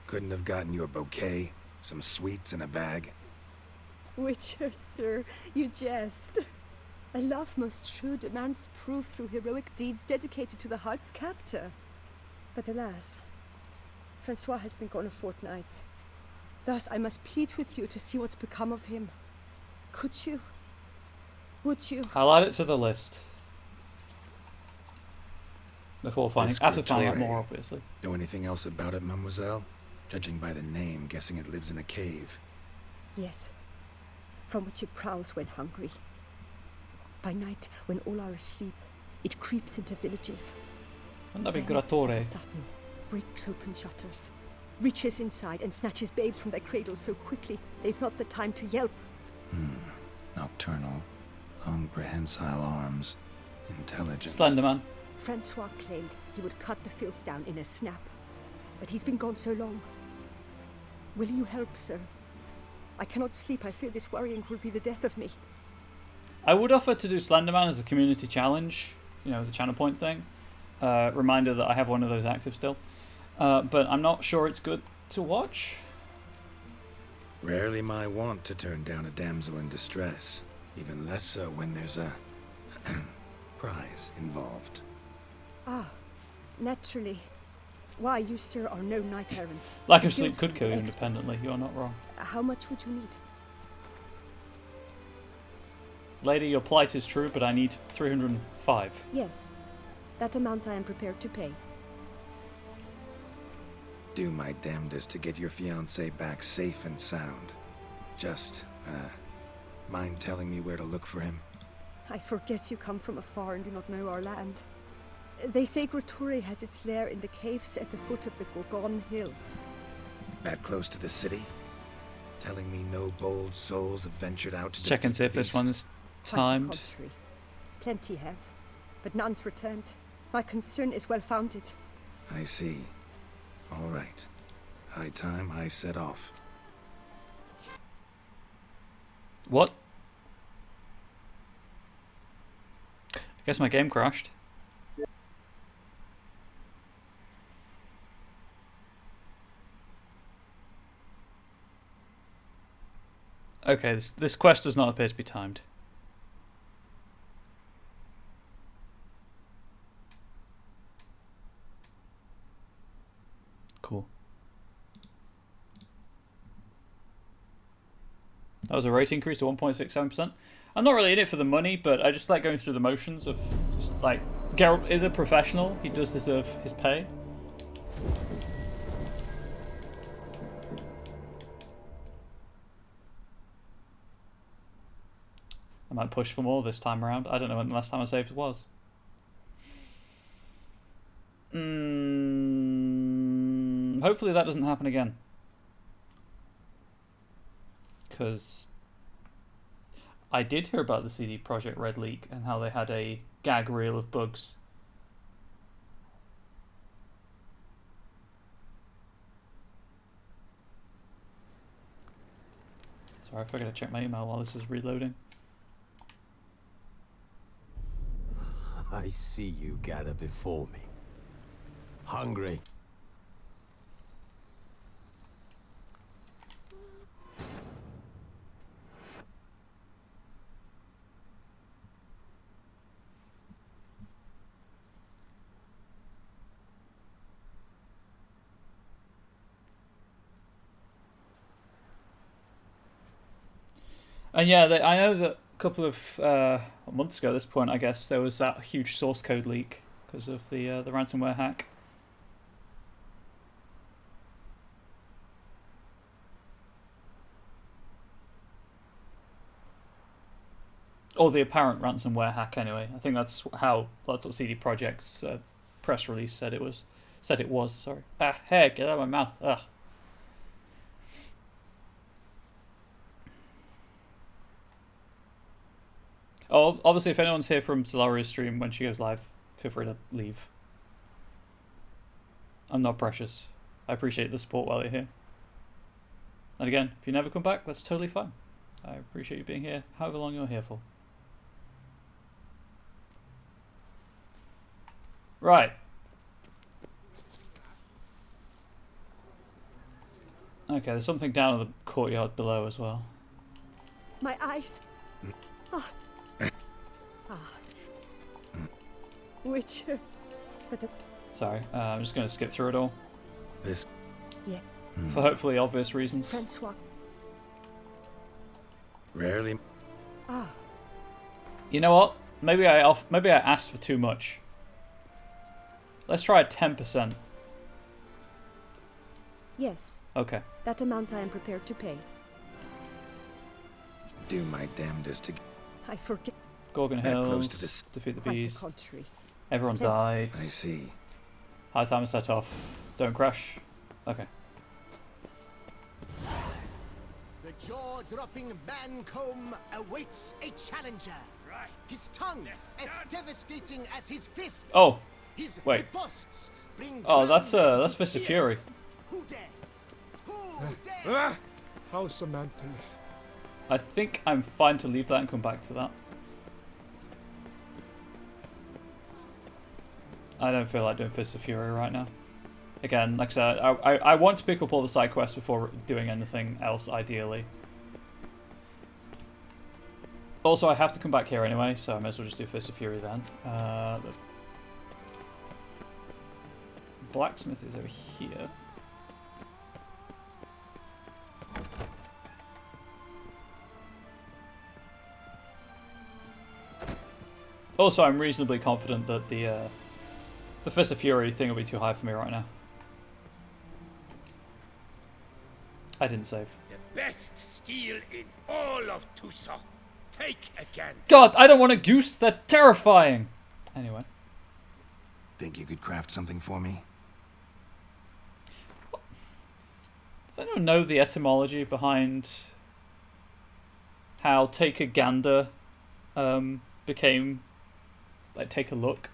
Couldn't have gotten you a bouquet, some sweets in a bag? Witcher, sir, you jest. A love most true demands proof through heroic deeds dedicated to the heart's captor. But alas, Francois has been gone a fortnight. Thus I must plead with you to see what's become of him. Could you? Would you? I'll add it to the list. After finding out more, obviously. Know anything else about it, mademoiselle? Judging by the name, guessing it lives in a cave. Yes, from which it prowls when hungry. By night, when all are asleep, it creeps into villages. Wouldn't that be Then, of a Gratore? sudden, breaks open shutters, reaches inside and snatches babes from their cradles so quickly they've not the time to yelp. Nocturnal, long prehensile arms, intelligent. Slenderman. Francois claimed he would cut the filth down in a snap, but he's been gone so long. Will you help, sir? I cannot sleep. I fear this worrying will be the death of me. I would offer to do Slenderman as a community challenge, you know, the channel point thing. Reminder that I have one of those active still. But I'm not sure it's good to watch. Rarely my wont to turn down a damsel in distress, even less so when there's a prize involved. Ah, naturally. Why, you, sir, are no knight errant. Lack The of sleep guildsman could kill you expert. independently, you're not wrong. How much would you need? Lady, your plight is true, but I need 305. Yes, that amount I am prepared to pay. Do my damnedest to get your fiancé back safe and sound. Just, mind telling me where to look for him? I forget you come from afar and do not know our land. They say Groturi has its lair in the caves at the foot of the Gorgon Hills. That close to the city? Telling me no bold souls have ventured out to check and see if this one is timed. Quite the contrary. Plenty have, but none's returned. My concern is well founded. I see. All right. High time I set off. What? I guess my game crashed. Okay, this quest does not appear to be timed. Cool. That was a rate increase of 1.67%. I'm not really in it for the money, but I just like going through the motions of just like Geralt is a professional. He does deserve his pay. I might push for more this time around. I don't know when the last time I saved was. Hopefully that doesn't happen again. Because I did hear about the CD Projekt Red leak and how they had a gag reel of bugs. Sorry, I gotta check my email while this is reloading. I see you gather before me. Hungry. And yeah, I know that a couple of months ago at this point, I guess, there was that huge source code leak because of the ransomware hack. Or the apparent ransomware hack, anyway. I think that's what CD Projekt's press release said it was. Sorry. Ah, heck, get out of my mouth. Ugh. Oh, obviously, if anyone's here from Solaria's stream when she goes live, feel free to leave. I'm not precious. I appreciate the support while you're here. And again, if you never come back, that's totally fine. I appreciate you being here, however long you're here for. Right. Okay, there's something down in the courtyard below as well. My eyes. Witcher. But Sorry, I'm just going to skip through it all. This. Yeah. For hopefully obvious reasons. Francois. Rarely. You know what? Maybe I asked for too much. Let's try 10%. Yes. Okay. That amount I am prepared to pay. Do my damnedest to. I forget. Gorgon That Hills, close to this. defeat the Quite the beast. contrary. Everyone died. I see. High timer set off. Don't crash. Okay. The jaw-dropping Mancomb awaits a challenger. Right. His tongue as devastating as his fists. Oh, His wait. riposts bring Oh, that's ground into Fist of tears. Fury. Who dares? Who dares? How Samantha? I think I'm fine to leave that and come back to that. I don't feel like doing Fist of Fury right now. Again, like I said, I want to pick up all the side quests before doing anything else, ideally. Also, I have to come back here anyway, so I may as well just do Fist of Fury then. The blacksmith is over here. Also, I'm reasonably confident that the Fist of Fury thing will be too high for me right now. I didn't save. The best steel in all of Tucson. Take again. God, I don't want a goose. They're terrifying. Anyway. Think you could craft something for me? Does anyone know the etymology behind how take a gander became like take a look?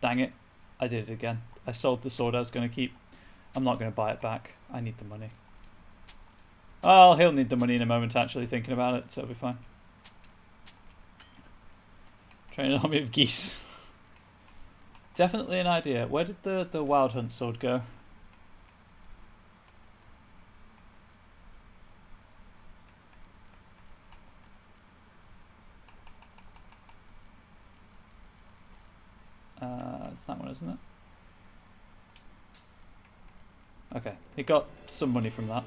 Dang it, I did it again. I sold the sword I was going to keep. I'm not going to buy it back. I need the money. Oh, he'll need the money in a moment, actually, thinking about it, so it'll be fine. Train an army of geese. Definitely an idea. Where did the Wild Hunt sword go? It's that one, isn't it? Okay, he got some money from that.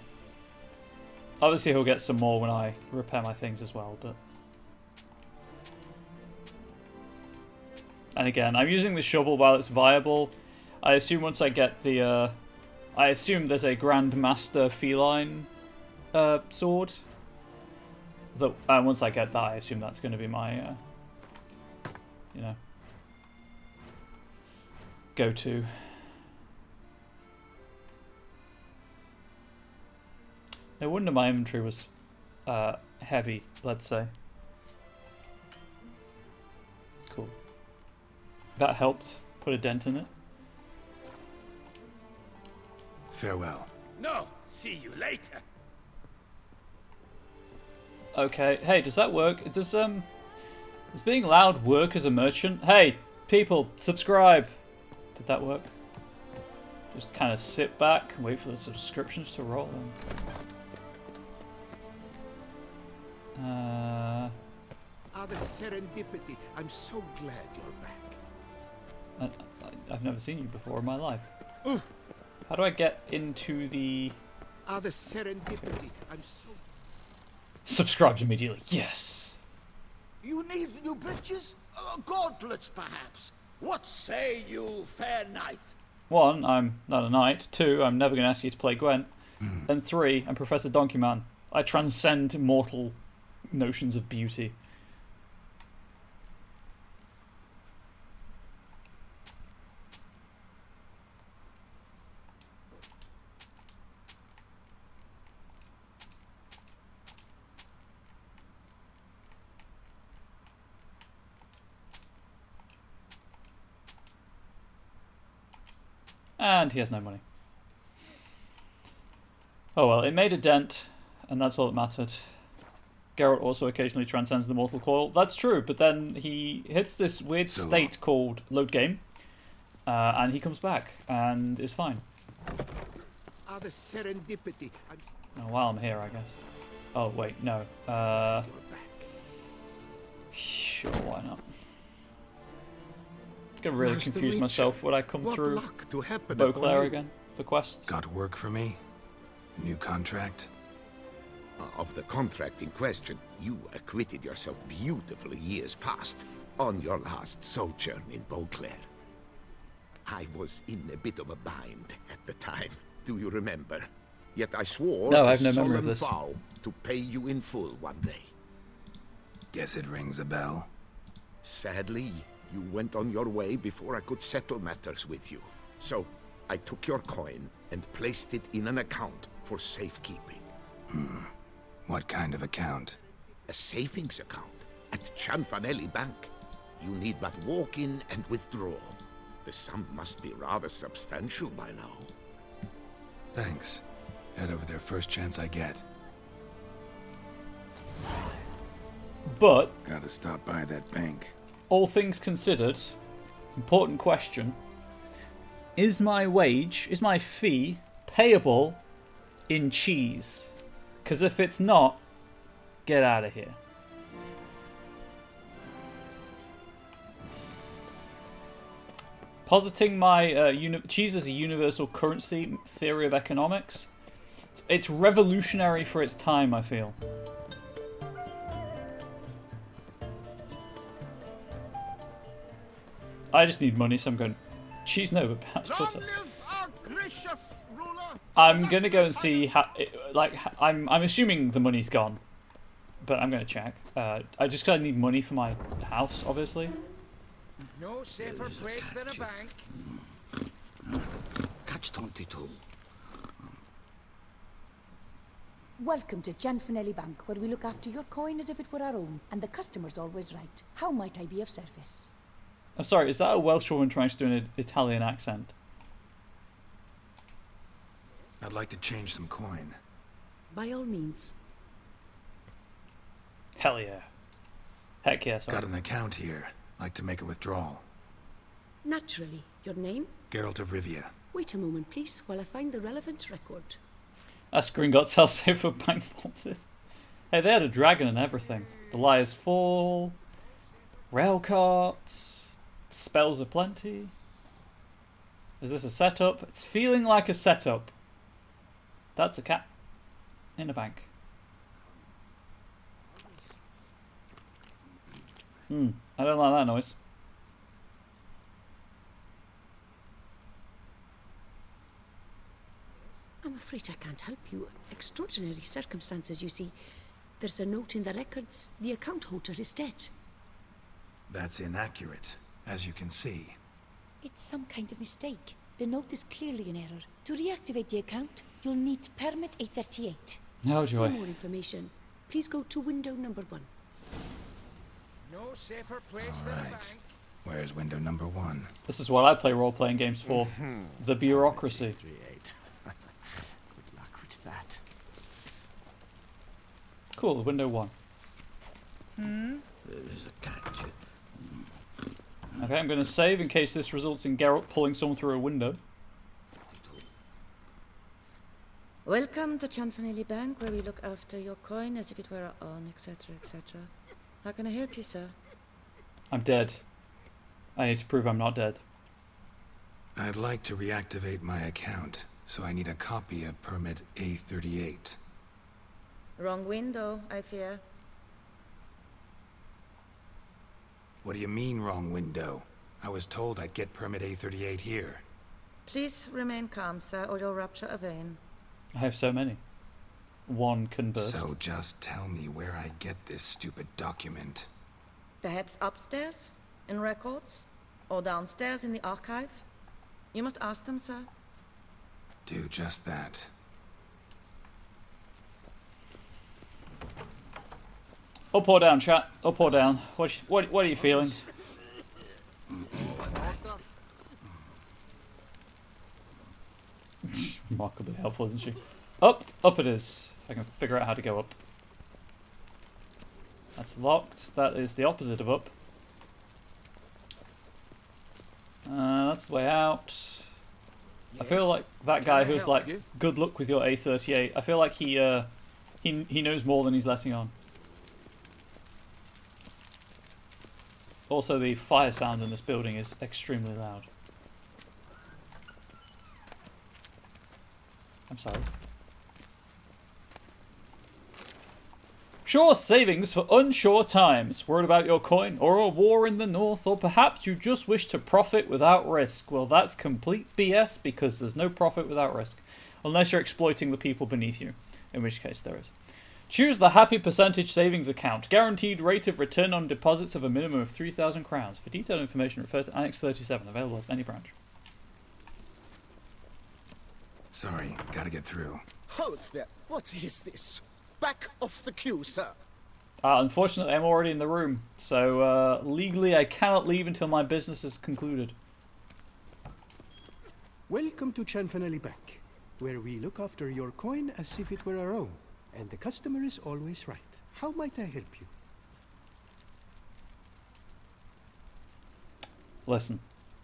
Obviously he'll get some more when I repair my things as well, but... And again, I'm using the shovel while it's viable. I assume once I get the... I assume there's a Grandmaster Feline sword. Once I get that, I assume that's going to be my... you know... go-to. No wonder my inventory was heavy, let's say. Cool. That helped put a dent in it. Farewell. No, see you later. Okay, hey, does that work? Does being loud work as a merchant? Hey, people, subscribe! Did that work? Just kind of sit back and wait for the subscriptions to roll in. The serendipity. I'm so glad you're back. I've never seen you before in my life. How do I get into the... The serendipity. I'm so... Subscribed immediately. Yes! You need new breeches? Gauntlets, perhaps? What say you, fair knight? 1, I'm not a knight. 2, I'm never going to ask you to play Gwent. And 3, I'm Professor Donkey Man. I transcend mortal notions of beauty. And he has no money. Oh well, it made a dent, and that's all that mattered. Geralt also occasionally transcends the mortal coil. That's true, but then he hits this weird state called load game, and he comes back, and is fine. The serendipity. Oh, while I'm here, I guess. Oh, wait, no. Sure, why not? I'm gonna really confuse myself when I come through Beauclair again for quests. Got work for me? New contract? Of the contract in question, you acquitted yourself beautifully years past on your last sojourn in Beauclair. I was in a bit of a bind at the time, do you remember? Yet I swore I have no memory of this. vow to pay you in full one day. Guess it rings a bell. Sadly, you went on your way before I could settle matters with you. So, I took your coin and placed it in an account for safekeeping. What kind of account? A savings account at Cianfanelli Bank. You need but walk in and withdraw. The sum must be rather substantial by now. Thanks. Head over there first chance I get. But... Gotta stop by that bank. All things considered, important question. Is my fee, payable in cheese? Because if it's not, get out of here. Positing my cheese as a universal currency theory of economics. It's revolutionary for its time, I feel. I just need money, so I'm going cheese, no, but perhaps butter. Long live our great gracious ruler. I'm gonna go and see how. I'm assuming the money's gone, but I'm gonna check. I just kind of need money for my house, obviously. No safer place than a bank. Catch 22. Welcome to Gianfinelli Bank, where we look after your coin as if it were our own, and the customer's always right. How might I be of service? I'm sorry, is that a Welsh woman trying to do an Italian accent? I'd like to change some coin. By all means. Hell yeah. Heck yeah, sorry. Got an account here. Like to make a withdrawal. Naturally. Your name? Geralt of Rivia. Wait a moment, please, while I find the relevant record. That's Gringotts I'll say for bank vaults. Hey, they had a dragon and everything. The Liar's Fall, rail carts, spells aplenty. Is this a setup? It's feeling like a setup. That's a cat in a bank. I don't like that noise. I'm afraid I can't help you. Extraordinary circumstances, you see. There's a note in the records. The account holder is dead. That's inaccurate, as you can see. It's some kind of mistake. The note is clearly in error. To reactivate the account, you'll need permit A38. No joy. For more information, please go to window number 1. No safer place All than a right. bank. Where's window number 1? This is what I play role-playing games for. The bureaucracy. Good luck with that. Cool, window 1. There's a catch. Okay, I'm going to save in case this results in Geralt pulling someone through a window. Welcome to Gianfinelli Bank, where we look after your coin as if it were our own, etc., etc. How can I help you, sir? I'm dead. I need to prove I'm not dead. I'd like to reactivate my account, so I need a copy of permit A38. Wrong window, I fear. What do you mean, wrong window? I was told I'd get permit A38 here. Please remain calm, sir, or you'll rupture a vein. I have so many. One can burst. So just tell me where I get this stupid document. Perhaps upstairs, in records, or downstairs in the archive? You must ask them, sir. Do just that. Up or down, chat? Up or down? What are you feeling? Remarkably helpful, isn't she? Up! Up it is. I can figure out how to go up. That's locked. That is the opposite of up. That's the way out. Yes. I feel like that guy who's like, good luck with your A38. I feel like he knows more than he's letting on. Also, the fire sound in this building is extremely loud. I'm sorry. Sure savings for unsure times. Worried about your coin, or a war in the north, or perhaps you just wish to profit without risk. Well, that's complete BS, because there's no profit without risk. Unless you're exploiting the people beneath you, in which case there is. Choose the Happy Percentage Savings Account. Guaranteed rate of return on deposits of a minimum of 3,000 crowns. For detailed information, refer to Annex 37, available at any branch. Sorry, gotta get through. Hold there. What is this? Back off the queue, sir. Unfortunately, I'm already in the room, so legally I cannot leave until my business is concluded. Welcome to Gianfinelli Bank, where we look after your coin as if it were our own, and the customer is always right. How might I help you? Listen,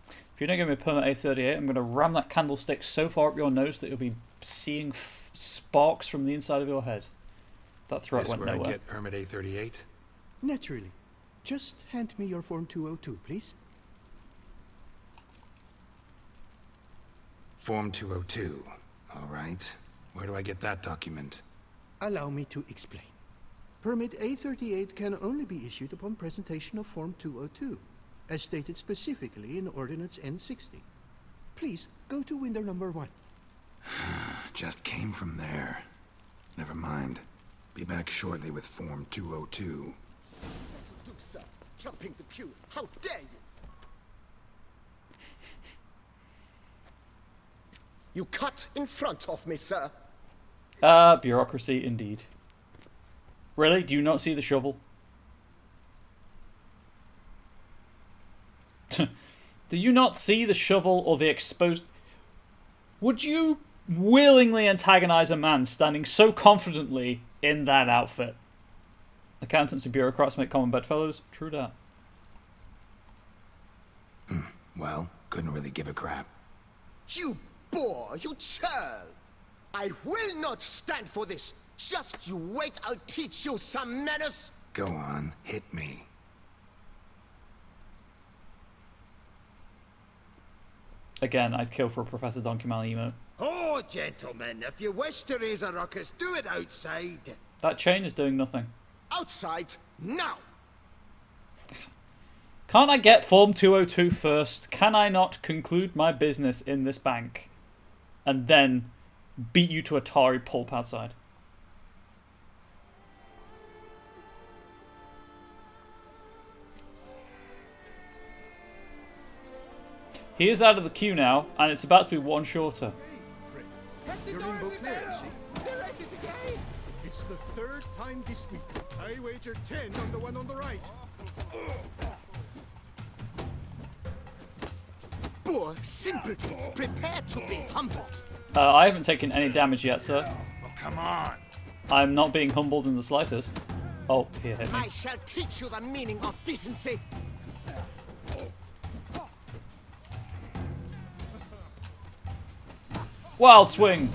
if you don't give me a permit A38, I'm going to ram that candlestick so far up your nose that you'll be seeing sparks from the inside of your head. That threat went nowhere. I get permit A38? Naturally. Just hand me your Form 202, please. Form 202. All right. Where do I get that document? Allow me to explain. Permit A38 can only be issued upon presentation of Form 202, as stated specifically in Ordinance N60. Please, go to window number 1. Just came from there. Never mind. Be back shortly with Form 202. Do, sir. Jumping the queue. How dare you? You cut in front of me, sir. Bureaucracy indeed. Really? Do you not see the shovel? Do you not see the shovel or the exposed... Would you willingly antagonize a man standing so confidently in that outfit? Accountants and bureaucrats make common bedfellows. True that. Well, couldn't really give a crap. You boor, you churl! I will not stand for this! Just you wait, I'll teach you some manners! Go on, hit me. Again, I'd kill for a Professor Donkey Man emote. Oh, gentlemen, if you wish to raise a ruckus, do it outside. That chain is doing nothing. Outside, now! Can't I get Form 202 first? Can I not conclude my business in this bank and then beat you to a tarry pulp outside? He is out of the queue now, and it's about to be one shorter. You're in Beauclair, see? It's the third time this week. I wagered 10 on the one on the right. Boor, simpleton, prepare to be humbled. I haven't taken any damage yet, sir. Well, come on. I'm not being humbled in the slightest. Oh, he hit me. I shall teach you the meaning of decency. Wild swing!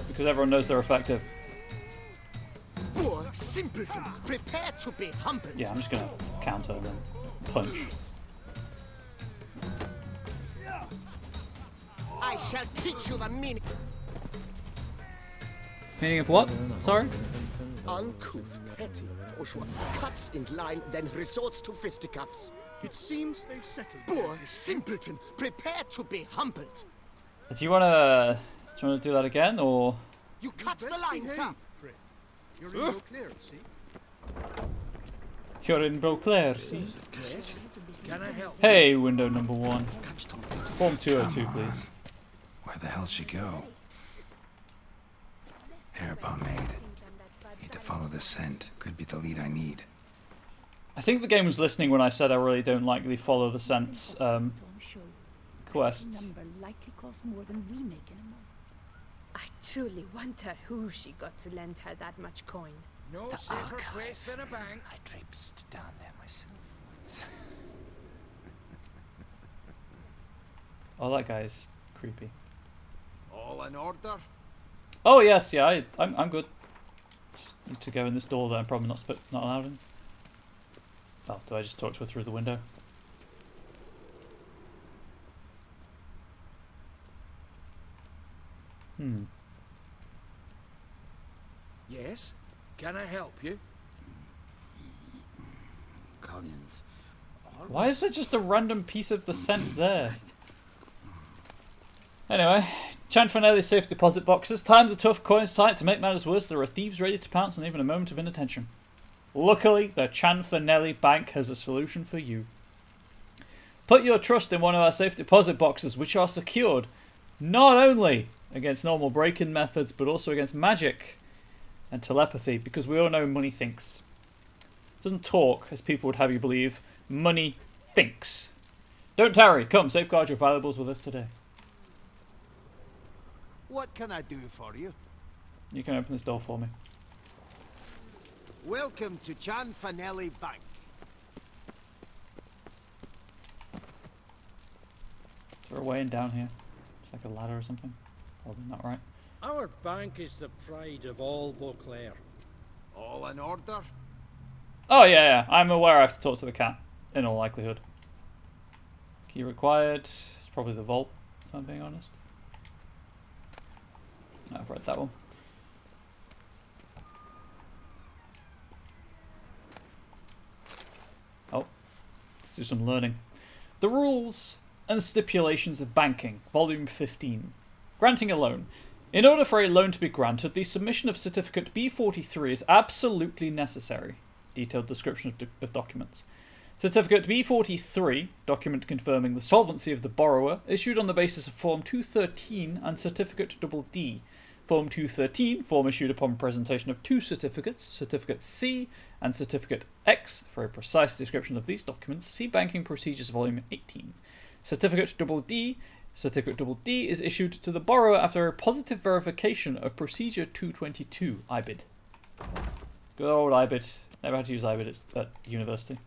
Because everyone knows they're effective. Boor, simpleton, prepare to be humbled. Yeah, I'm just gonna counter then. Punch. I shall teach you the meaning. Meaning of what? Sorry? Uncouth, petty, bourgeois, cuts in line, then resorts to fisticuffs. It seems they've settled. Boor, simpleton, prepare to be humbled. Do you wanna do that again, or? You cut the line, sir. You're in Beauclair, see? You're in Beauclair, see? Yes? Can I help? Hey, window number 1. Form 202, Come on. please. Where the hell'd she go? Hair pomade. Need to follow the scent. Could be the lead I need. I think the game was listening when I said I really don't like the follow the scents quest. Number likely costs more than we make in a month. I truly wonder who she got to lend her that much coin. No safer place than a bank. I traipsed down there myself once. Oh, that guy's creepy. All in order? Oh yes, yeah, I'm good. Just need to go in this door that I'm probably not allowed in. Oh, do I just talk to her through the window? Yes? Can I help you? Collins. Why is there just a random piece of the scent there? Anyway, Chanfanelli's safe deposit boxes. Times are tough, coins tight. To make matters worse, there are thieves ready to pounce on even a moment of inattention. Luckily, the Chanfanelli Bank has a solution for you. Put your trust in one of our safe deposit boxes, which are secured not only against normal break-in methods, but also against magic and telepathy, because we all know money thinks. It doesn't talk, as people would have you believe. Money thinks. Don't tarry. Come, safeguard your valuables with us today. What can I do for you? You can open this door for me. Welcome to Chanfanelli Bank. Is there a way in down here? It's like a ladder or something? Probably not right. Our bank is the pride of all Beauclair. All in order? Oh yeah, I'm aware I have to talk to the cat, in all likelihood. Key required. It's probably the vault, if I'm being honest. I've read that one. Oh, let's do some learning. The Rules and Stipulations of Banking, Volume 15. Granting a loan. In order for a loan to be granted, the submission of Certificate B43 is absolutely necessary. Detailed description of documents. Certificate B43, document confirming the solvency of the borrower, issued on the basis of Form 213 and Certificate D. Form 213, form issued upon presentation of two certificates, Certificate C and Certificate X. For a precise description of these documents, see Banking Procedures Volume 18. Certificate D. Certificate D is issued to the borrower after a positive verification of Procedure 222, IBID. Good old IBID. Never had to use IBID at university.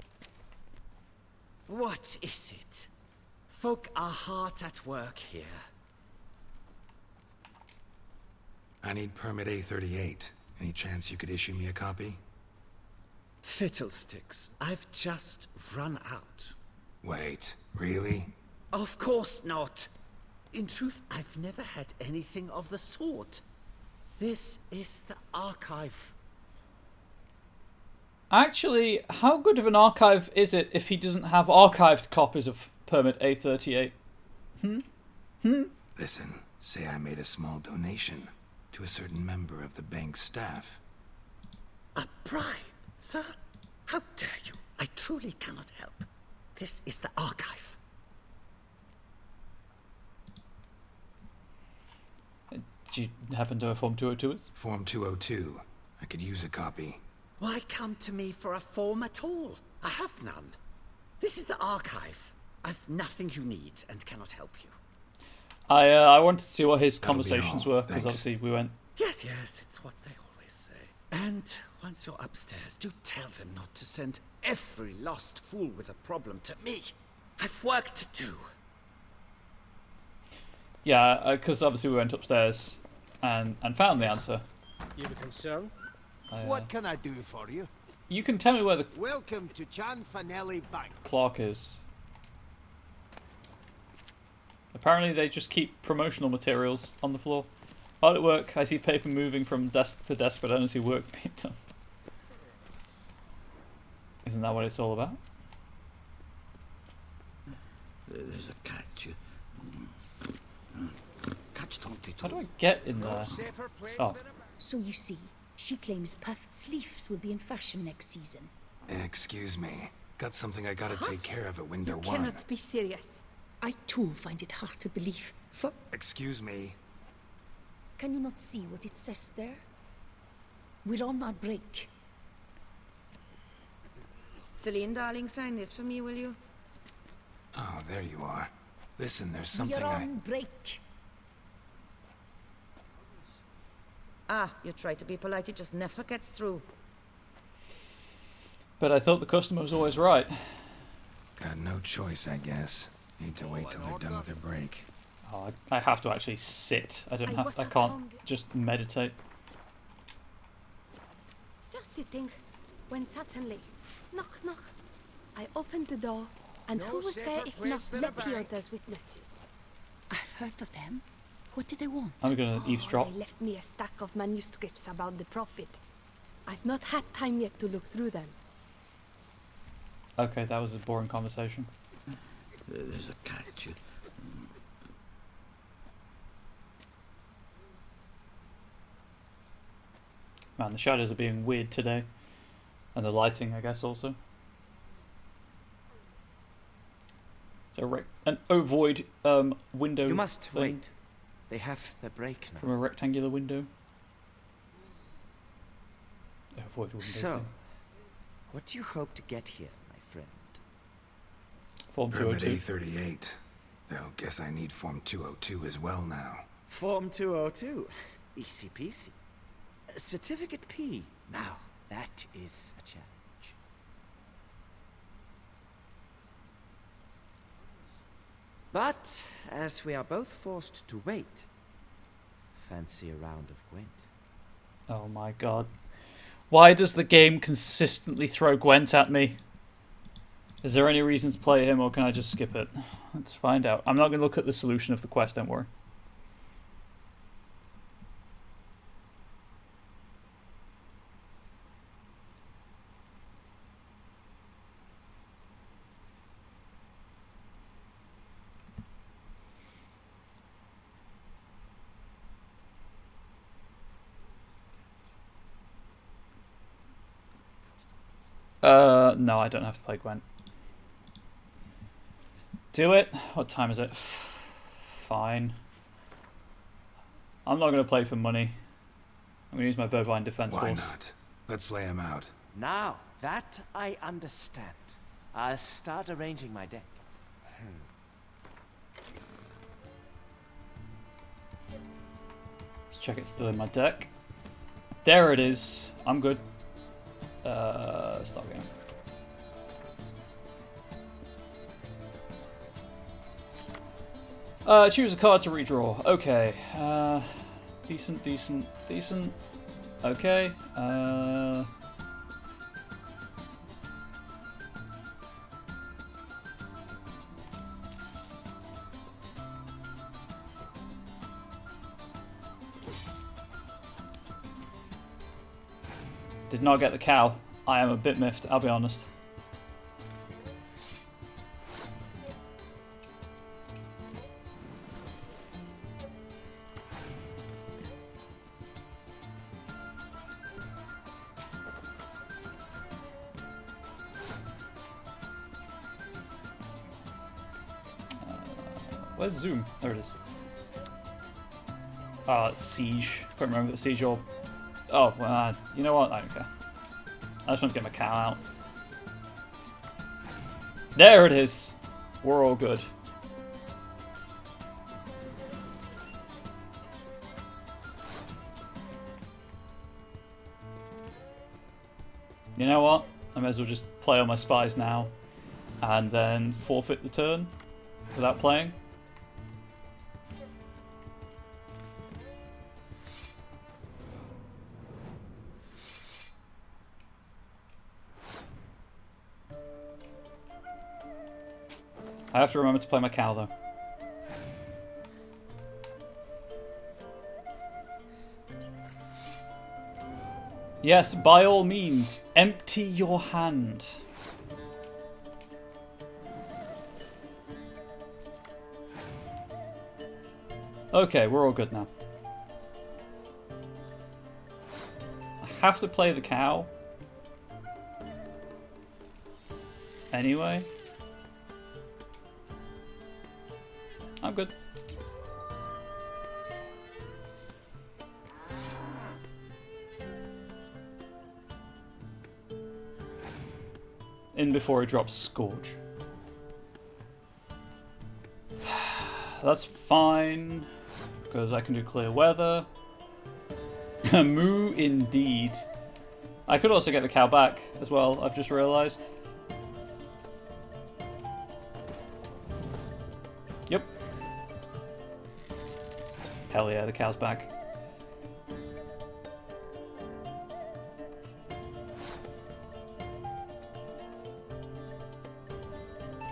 What is it? Folk are hard at work here. I need permit A38. Any chance you could issue me a copy? Fiddlesticks, I've just run out. Wait, really? Of course not. In truth, I've never had anything of the sort. This is the archive. Actually, how good of an archive is it if he doesn't have archived copies of Permit A38? Listen, say I made a small donation to a certain member of the bank's staff. A bribe, sir? How dare you? I truly cannot help. This is the archive. Do you happen to have Form 202 is? Form 202. I could use a copy. Why come to me for a form at all? I have none. This is the archive. I've nothing you need and cannot help you. I wanted to see what his That'll be conversations all. were, because Thanks. obviously we went... Yes, it's what they always say. And once you're upstairs, do tell them not to send every lost fool with a problem to me. I've work to do. Yeah, because obviously we went upstairs and found the answer. You have a concern? What can I do for you? You can tell me where the Welcome to Cianfanelli Bank. clock is. Apparently they just keep promotional materials on the floor. Hard at work. I see paper moving from desk to desk, but I don't see work being done. Isn't that what it's all about? There's a catch. Catch 22. How do I get in there? Oh. So you see, she claims puffed sleeves will be in fashion next season. Excuse me. Got something I gotta take care of at window You 1. cannot be serious. I too find it hard to believe. For Excuse me. can you not see what it says there? We're on our break. Celine, darling, sign this for me, will you? Oh, there you are. Listen, there's something We're on break. Ah, you try to be polite, it just never gets through. But I thought the customer was always right. Got no choice, I guess. Need to wait till they're done with their break. Oh, I have to actually sit. I can't just meditate. Just sitting, when suddenly, knock, knock. I opened the door, and who was there if not Lepioda's witnesses? I've heard of them. What do they want? I'm gonna eavesdrop. They left me a stack of manuscripts about the Prophet. I've not had time yet to look through them. Okay, that was a boring conversation. There's a catch. Man, the shadows are being weird today. And the lighting, I guess, also. So an ovoid window. You must thing wait. They have the break now. from a rectangular window. Ovoid window. So, thing. what do you hope to get here, my friend? Form Permit 202. A38. Though, guess I need Form 202 as well now. Form 202. Easy peasy. Certificate P. Now, that is a challenge. But, as we are both forced to wait, fancy a round of Gwent. Oh my god. Why does the game consistently throw Gwent at me? Is there any reason to play him, or can I just skip it? Let's find out. I'm not going to look at the solution of the quest, don't worry. No, I don't have to play Gwent. Do it? What time is it? Fine. I'm not going to play for money. I'm going to use my bovine defense Why force. not? Let's lay him out. Now, that I understand. I'll start arranging my deck. Let's check it's still in my deck. There it is. I'm good. Start game. Choose a card to redraw. Okay. Decent. Okay. Did not get the cow. I am a bit miffed, I'll be honest. Where's Zoom? There it is. Oh, it's Siege. Can't remember the Siege or... Oh, well, you know what? I don't care. I just want to get my cow out. There it is. We're all good. You know what? I may as well just play all my spies now and then forfeit the turn without playing. I have to remember to play my cow, though. Yes, by all means, empty your hand. Okay, we're all good now. I have to play the cow. Anyway. I'm good. In before he drops Scourge. That's fine, because I can do clear weather. Moo indeed. I could also get the cow back as well, I've just realised. Yep. Hell yeah, the cow's back.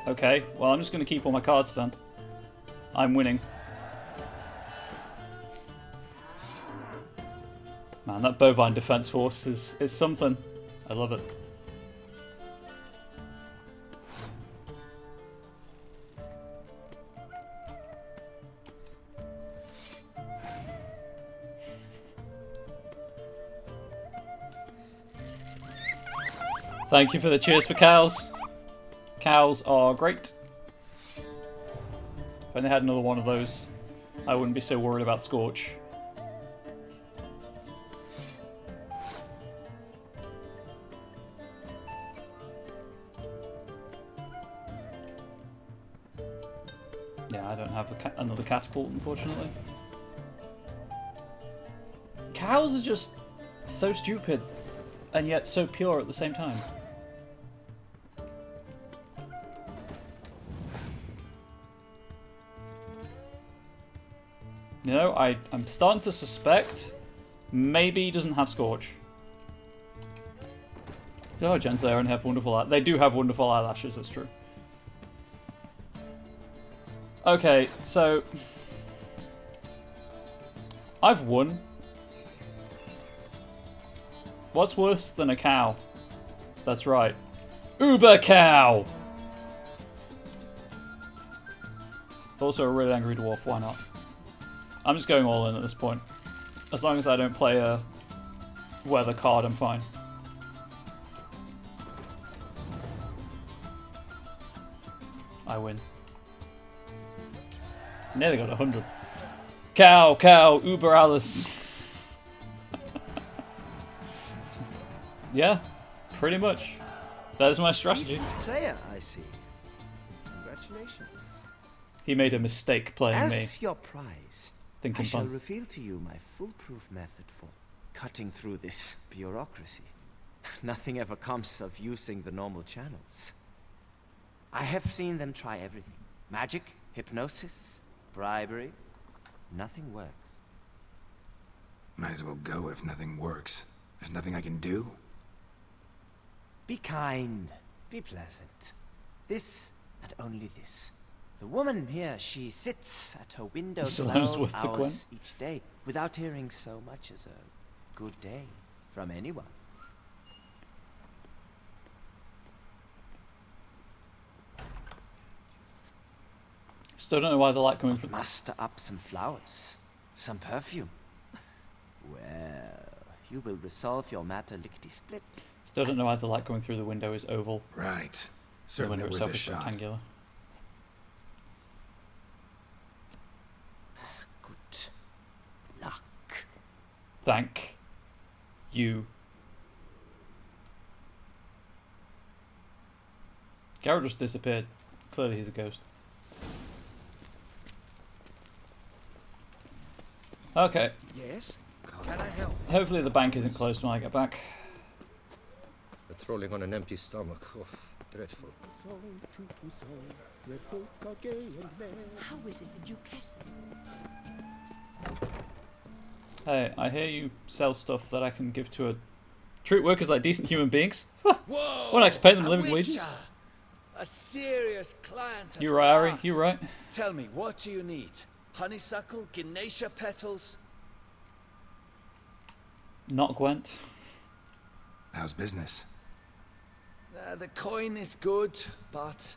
Okay, well I'm just going to keep all my cards then. I'm winning. Man, that bovine defense force is something. I love it. Thank you for the cheers for cows. Cows are great. If I only had another one of those, I wouldn't be so worried about Scorch. Yeah, I don't have another catapult, unfortunately. Cows are just so stupid, and yet so pure at the same time. You know, I'm starting to suspect maybe he doesn't have Scorch. Oh, Gens, they only have wonderful they do have wonderful eyelashes, that's true. Okay, so I've won. What's worse than a cow? That's right. Uber cow! Also a really angry dwarf, why not? I'm just going all in at this point. As long as I don't play a weather card, I'm fine. I win. Nearly got 100. Cow, Uber Alice. Yeah, pretty much. That is my strategy. Seasoned player, I see. Congratulations. He made a mistake playing me. As your prize, Thinking I shall fun. reveal to you my foolproof method for cutting through this bureaucracy. Nothing ever comes of using the normal channels. I have seen them try everything. Magic, hypnosis, bribery. Nothing works. Might as well go if nothing works. There's nothing I can do. Be kind. Be pleasant. This and only this. The woman here, she sits at her window Sounds 12 worth the hours each day without hearing so much as a good day from anyone. Still don't know why the light coming from. Muster up some flowers, some perfume. Well, you will resolve your matter lickety-split. Still don't know why the light coming through the window is oval. Right. The Certainly window worth itself a is shot. rectangular. Good luck. Thank you. Garrett just disappeared. Clearly he's a ghost. Okay. Yes? Can I help? Hopefully the bank isn't closed when I get back. Patrolling on an empty stomach. Oh, dreadful. How is it that you guess it? Hey, I hear you sell stuff that I can give to treat workers like decent human beings. Won't I have to pay them living wages? A serious client. You right, Ari? You right? Tell me, what do you need? Honeysuckle, Ganesha petals? Not Gwent. How's business? The coin is good, but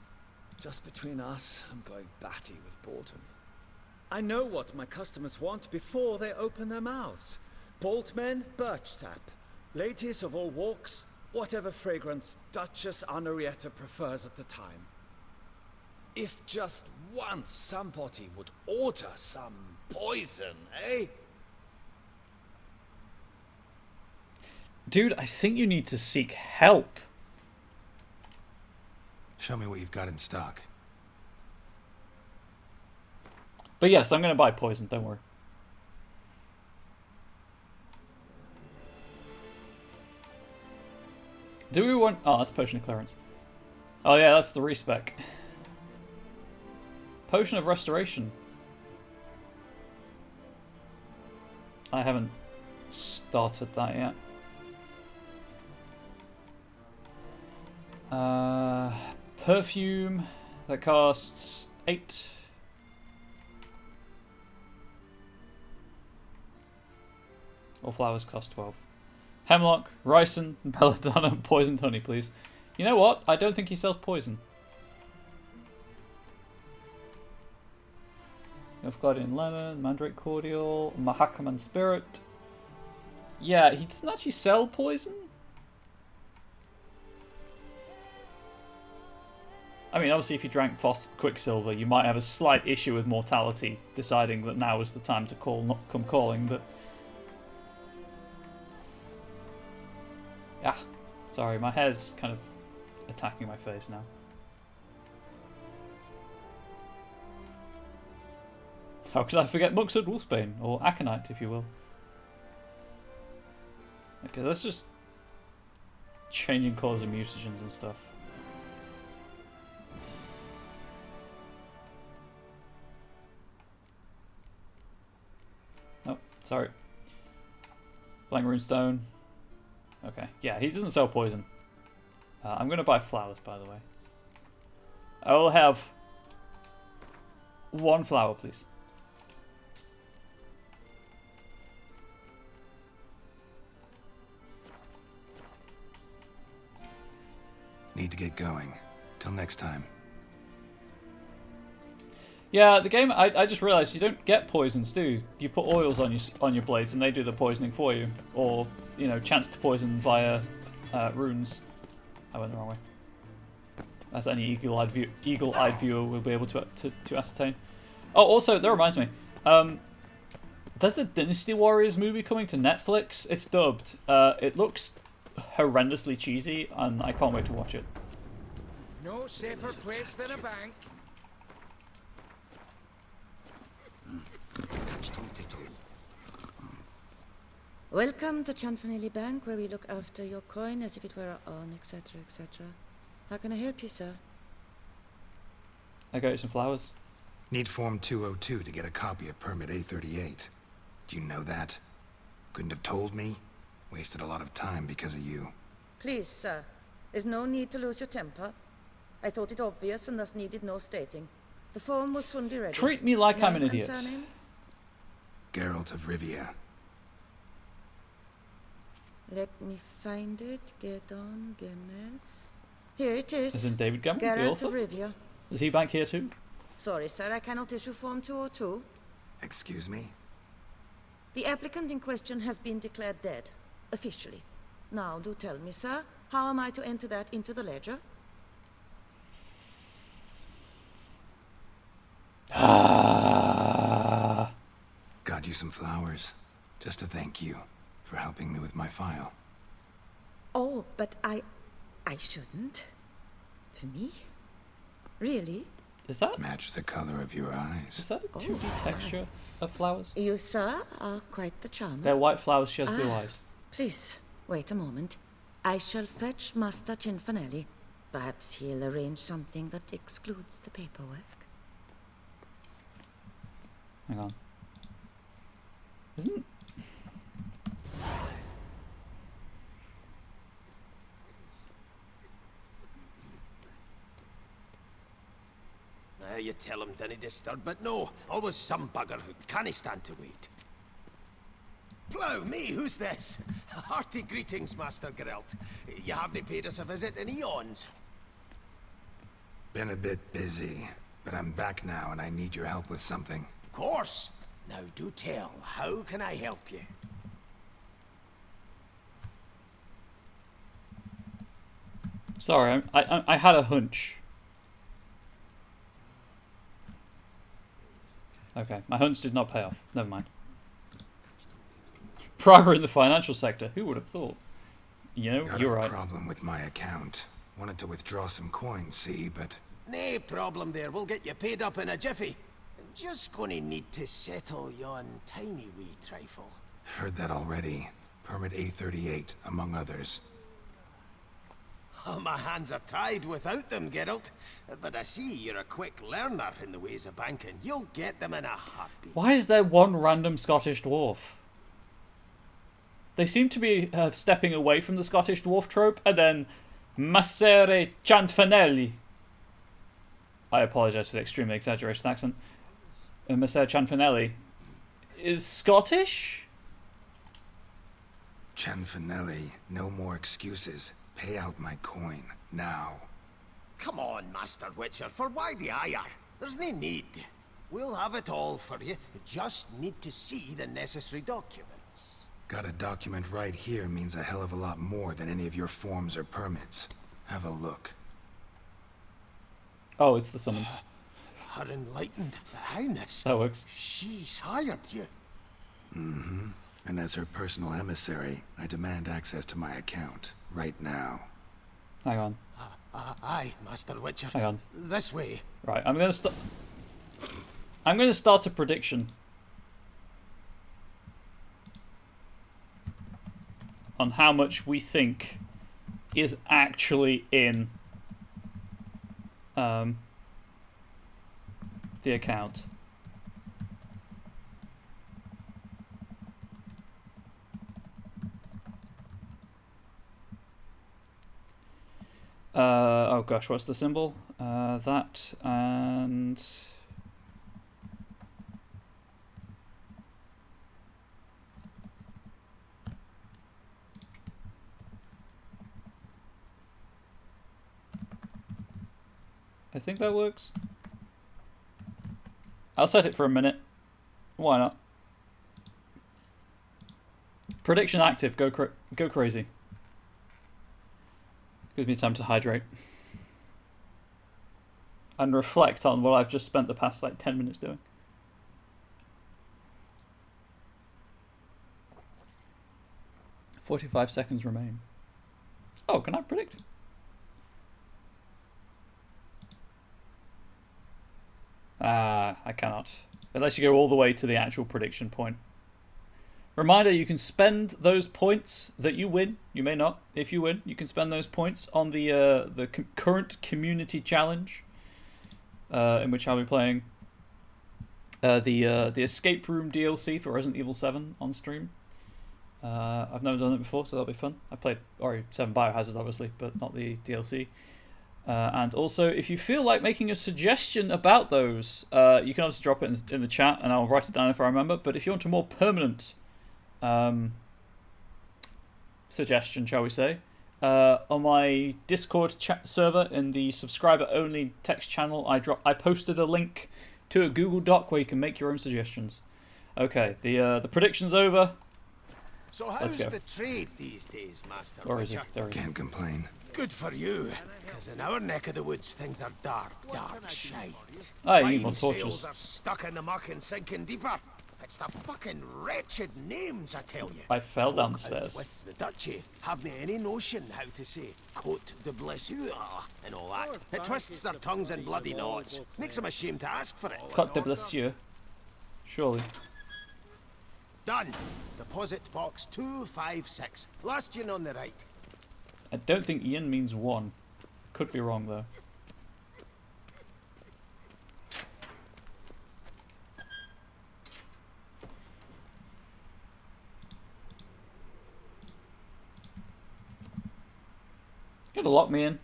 just between us, I'm going batty with boredom. I know what my customers want before they open their mouths. Boltmen, birch sap. Ladies of all walks, whatever fragrance Duchess Honoretta prefers at the time. If just once somebody would order some poison, eh? Dude, I think you need to seek help. Show me what you've got in stock. But yes, I'm going to buy poison, don't worry. Do we want... Oh, that's Potion of Clearance. Oh yeah, that's the respec. Potion of Restoration. I haven't started that yet. Perfume. That costs 8. All flowers cost 12. Hemlock, ricin, belladonna, and poisoned honey, please. You know what? I don't think he sells poison. Guardian Lemon, Mandrake Cordial, Mahakaman Spirit. Yeah, he doesn't actually sell poison. I mean, obviously, if you drank Quicksilver, you might have a slight issue with mortality, deciding that now is the time to come calling, but... Yeah, sorry, my hair's kind of attacking my face now. How could I forget Muxud Wolfsbane, or Aconite, if you will? Okay, that's just changing colours of mutagens and stuff. Oh, sorry. Blank Runestone. Okay, yeah, he doesn't sell poison. I'm going to buy flowers, by the way. I will have 1 flower, please. Need to get going. Till next time. Yeah, the game. I just realised you don't get poisons, do you? You put oils on your blades, and they do the poisoning for you, or chance to poison via runes. I went the wrong way. as any eagle-eyed viewer will be able to ascertain. Oh, also, that reminds me. There's a Dynasty Warriors movie coming to Netflix. It's dubbed. It looks horrendously cheesy, and I can't wait to watch it. No safer place than a bank. Welcome to Chanfanelli Bank, where we look after your coin as if it were our own, etc., etc. How can I help you, sir? I got you some flowers. Need Form 202 to get a copy of Permit A38. Do you know that? Couldn't have told me? Wasted a lot of time because of you. Please, sir. There's no need to lose your temper. I thought it obvious and thus needed no stating. The form will soon be ready. Treat me like I'm an idiot. Geralt of Rivia. Let me find it. Gedon, Gemel. Here it is. As in David Gemmell, the Geralt author? of Rivia. Is he back here too? Sorry, sir, I cannot issue Form 202. Excuse me? The applicant in question has been declared dead, officially. Now, do tell me, sir, how am I to enter that into the ledger? Got you some flowers, just to thank you for helping me with my file. Oh, but I shouldn't. For me? Really? Is that match the color of your eyes? Is that a 2D texture of flowers? You, sir, are quite the charmer. They're white flowers. She has blue eyes. Please, wait a moment. I shall fetch Master Cinfanelli. Perhaps he'll arrange something that excludes the paperwork. Hang on. Isn't... You tell him, dinna disturb, but no, always some bugger who can't stand to wait. Plough me, who's this? Hearty greetings, Master Geralt. You haven't paid us a visit in eons. Been a bit busy, but I'm back now and I need your help with something. Of course. Now do tell, how can I help you? Sorry, I had a hunch. Okay, my hunch did not pay off. Never mind. Primer in the financial sector. Who would have thought? You know, you're right. Got a problem with my account. Wanted to withdraw some coins, see, but... No problem there. We'll get you paid up in a jiffy. Just gonna need to settle yon tiny wee trifle. Heard that already. Permit A38, among others. Oh, my hands are tied without them, Geralt. But I see you're a quick learner in the ways of banking. You'll get them in a heartbeat. Why is there one random Scottish dwarf? They seem to be stepping away from the Scottish dwarf trope, and then Massere Cianfanelli. I apologise for the extremely exaggerated accent. Massere Cianfanelli is Scottish? Cianfanelli, no more excuses. Pay out my coin, now. Come on, Master Witcher, for why the ire? There's no need. We'll have it all for you. Just need to see the necessary documents. Got a document right here means a hell of a lot more than any of your forms or permits. Have a look. Oh, it's the summons. Her enlightened highness. That works. She's hired you. Mm-hmm. And as her personal emissary, I demand access to my account. Right now. Hang on. Aye, Master Witcher. Hang on. This way. Right, I'm gonna start a prediction on how much we think is actually in the account. Oh gosh, what's the symbol? That and... I think that works. I'll set it for a minute. Why not? Prediction active. Go crazy. Gives me time to hydrate. and reflect on what I've just spent the past like 10 minutes doing. "45 seconds remain." Oh, can I predict? I cannot. Unless you go all the way to the actual prediction point. Reminder, you can spend those points that you win. You may not. If you win, you can spend those points on the current community challenge, in which I'll be playing the escape room DLC for Resident Evil 7 on stream. I've never done it before, so that'll be fun. I played Ori 7 Biohazard, obviously, but not the DLC. And also, if you feel like making a suggestion about those, you can obviously drop it in the chat, and I'll write it down if I remember. But if you want a more permanent suggestion, shall we say, on my Discord chat server in the subscriber-only text channel, I posted a link to a Google Doc where you can make your own suggestions. Okay, the prediction's over. So how's the trade these days, Master Witcher? Can't complain. Good for you, because in our neck of the woods things are dark shite. You need more Wine torches. sales are stuck in the muck and sinking deeper. It's the fucking wretched names, I tell you. I fell down the Folk stairs. out with the duchy haven't any notion how to say Côte de Blessure and all that. It twists their tongues in bloody knots. Makes them ashamed to ask for it. Côte de Blessure. Surely. Done. Deposit box 256. Last one on the right. I don't think Ian means 1. Could be wrong, though. You're gonna lock me in.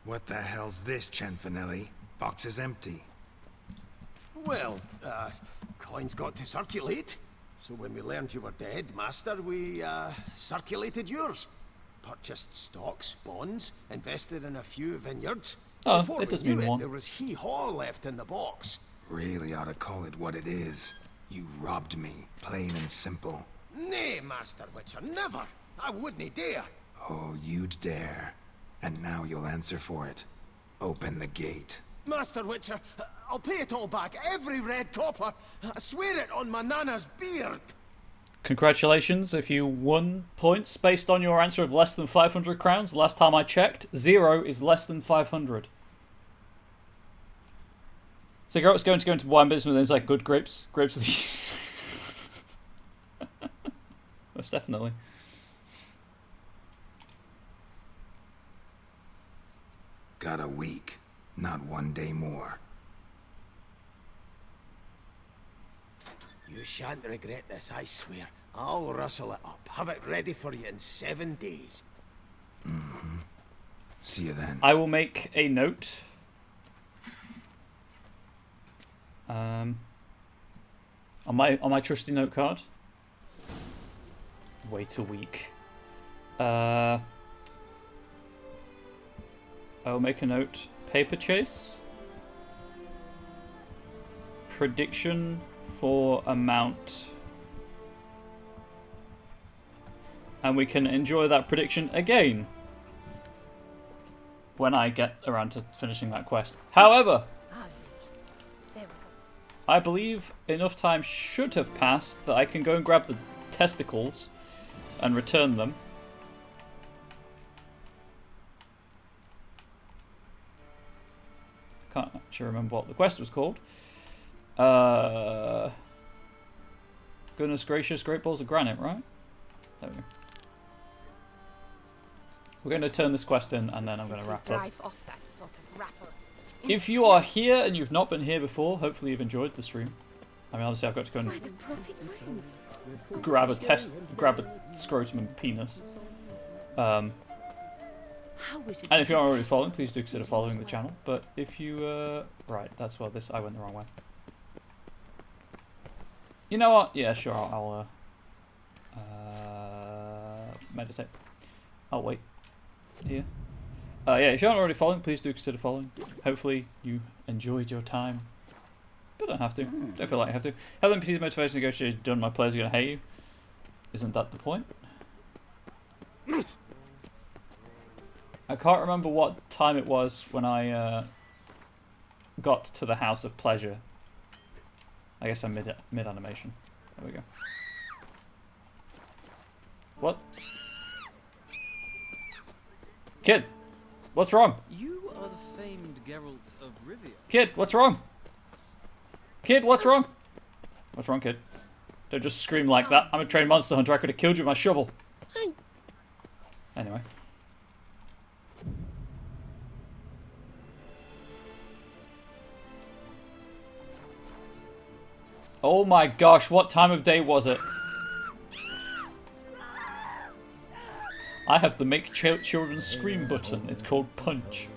What the hell's this, Cianfanelli? Box is empty. Well, coins got to circulate. So when we learned you were dead, Master, we, circulated yours. Purchased stocks, bonds, invested in a few vineyards. Oh, Before it does we knew mean it, one. there was hee-haw left in the box. Really ought to call it what it is. You robbed me, plain and simple. Nay, Master Witcher, never. I wouldn't dare. Oh, you'd dare. And now you'll answer for it. Open the gate. Master Witcher, I'll pay it all back, every red copper. I swear it on my nana's beard. Congratulations, if you won points based on your answer of less than 500 crowns. Last time I checked, 0 is less than 500. So Garrett's going to go into wine business and there's like good grapes. Grapes with yeast. Most definitely. Got a week, not 1 day more. You shan't regret this, I swear. I'll rustle it up. Have it ready for you in 7 days. Mm-hmm. See you then. I will make a note. On my trusty note card. Wait a week. I will make a note. Paper chase. Prediction for amount. And we can enjoy that prediction again when I get around to finishing that quest. However, I believe enough time should have passed that I can go and grab the testicles and return them. I can't actually remember what the quest was called. Goodness gracious, great balls of granite, right? There we go. We're going to turn this quest in and then I'm going to wrap up. Drive off that sort of rapper. If you are here and you've not been here before, hopefully you've enjoyed the stream. I mean, obviously I've got to go and grab a scrotum and penis. And if you're not already following, please do consider following the channel. But if you, right, that's well, I went the wrong way. You know what? Yeah, sure, I'll meditate. I'll wait here. Yeah, if you're not already following, please do consider following. Hopefully you enjoyed your time. But don't have to. Don't feel like you have to. Have NPC's motivation negotiation done, my players are going to hate you. Isn't that the point? I can't remember what time it was when I got to the House of Pleasure. I guess I'm mid animation. There we go. What? Kid, what's wrong? You are the famed Geralt of Rivia. Kid, what's wrong? Kid, what's wrong? What's wrong, kid? Don't just scream like that. I'm a trained monster hunter. I could have killed you with my shovel. Anyway. Oh my gosh, what time of day was it? I have the make children scream button. It's called punch.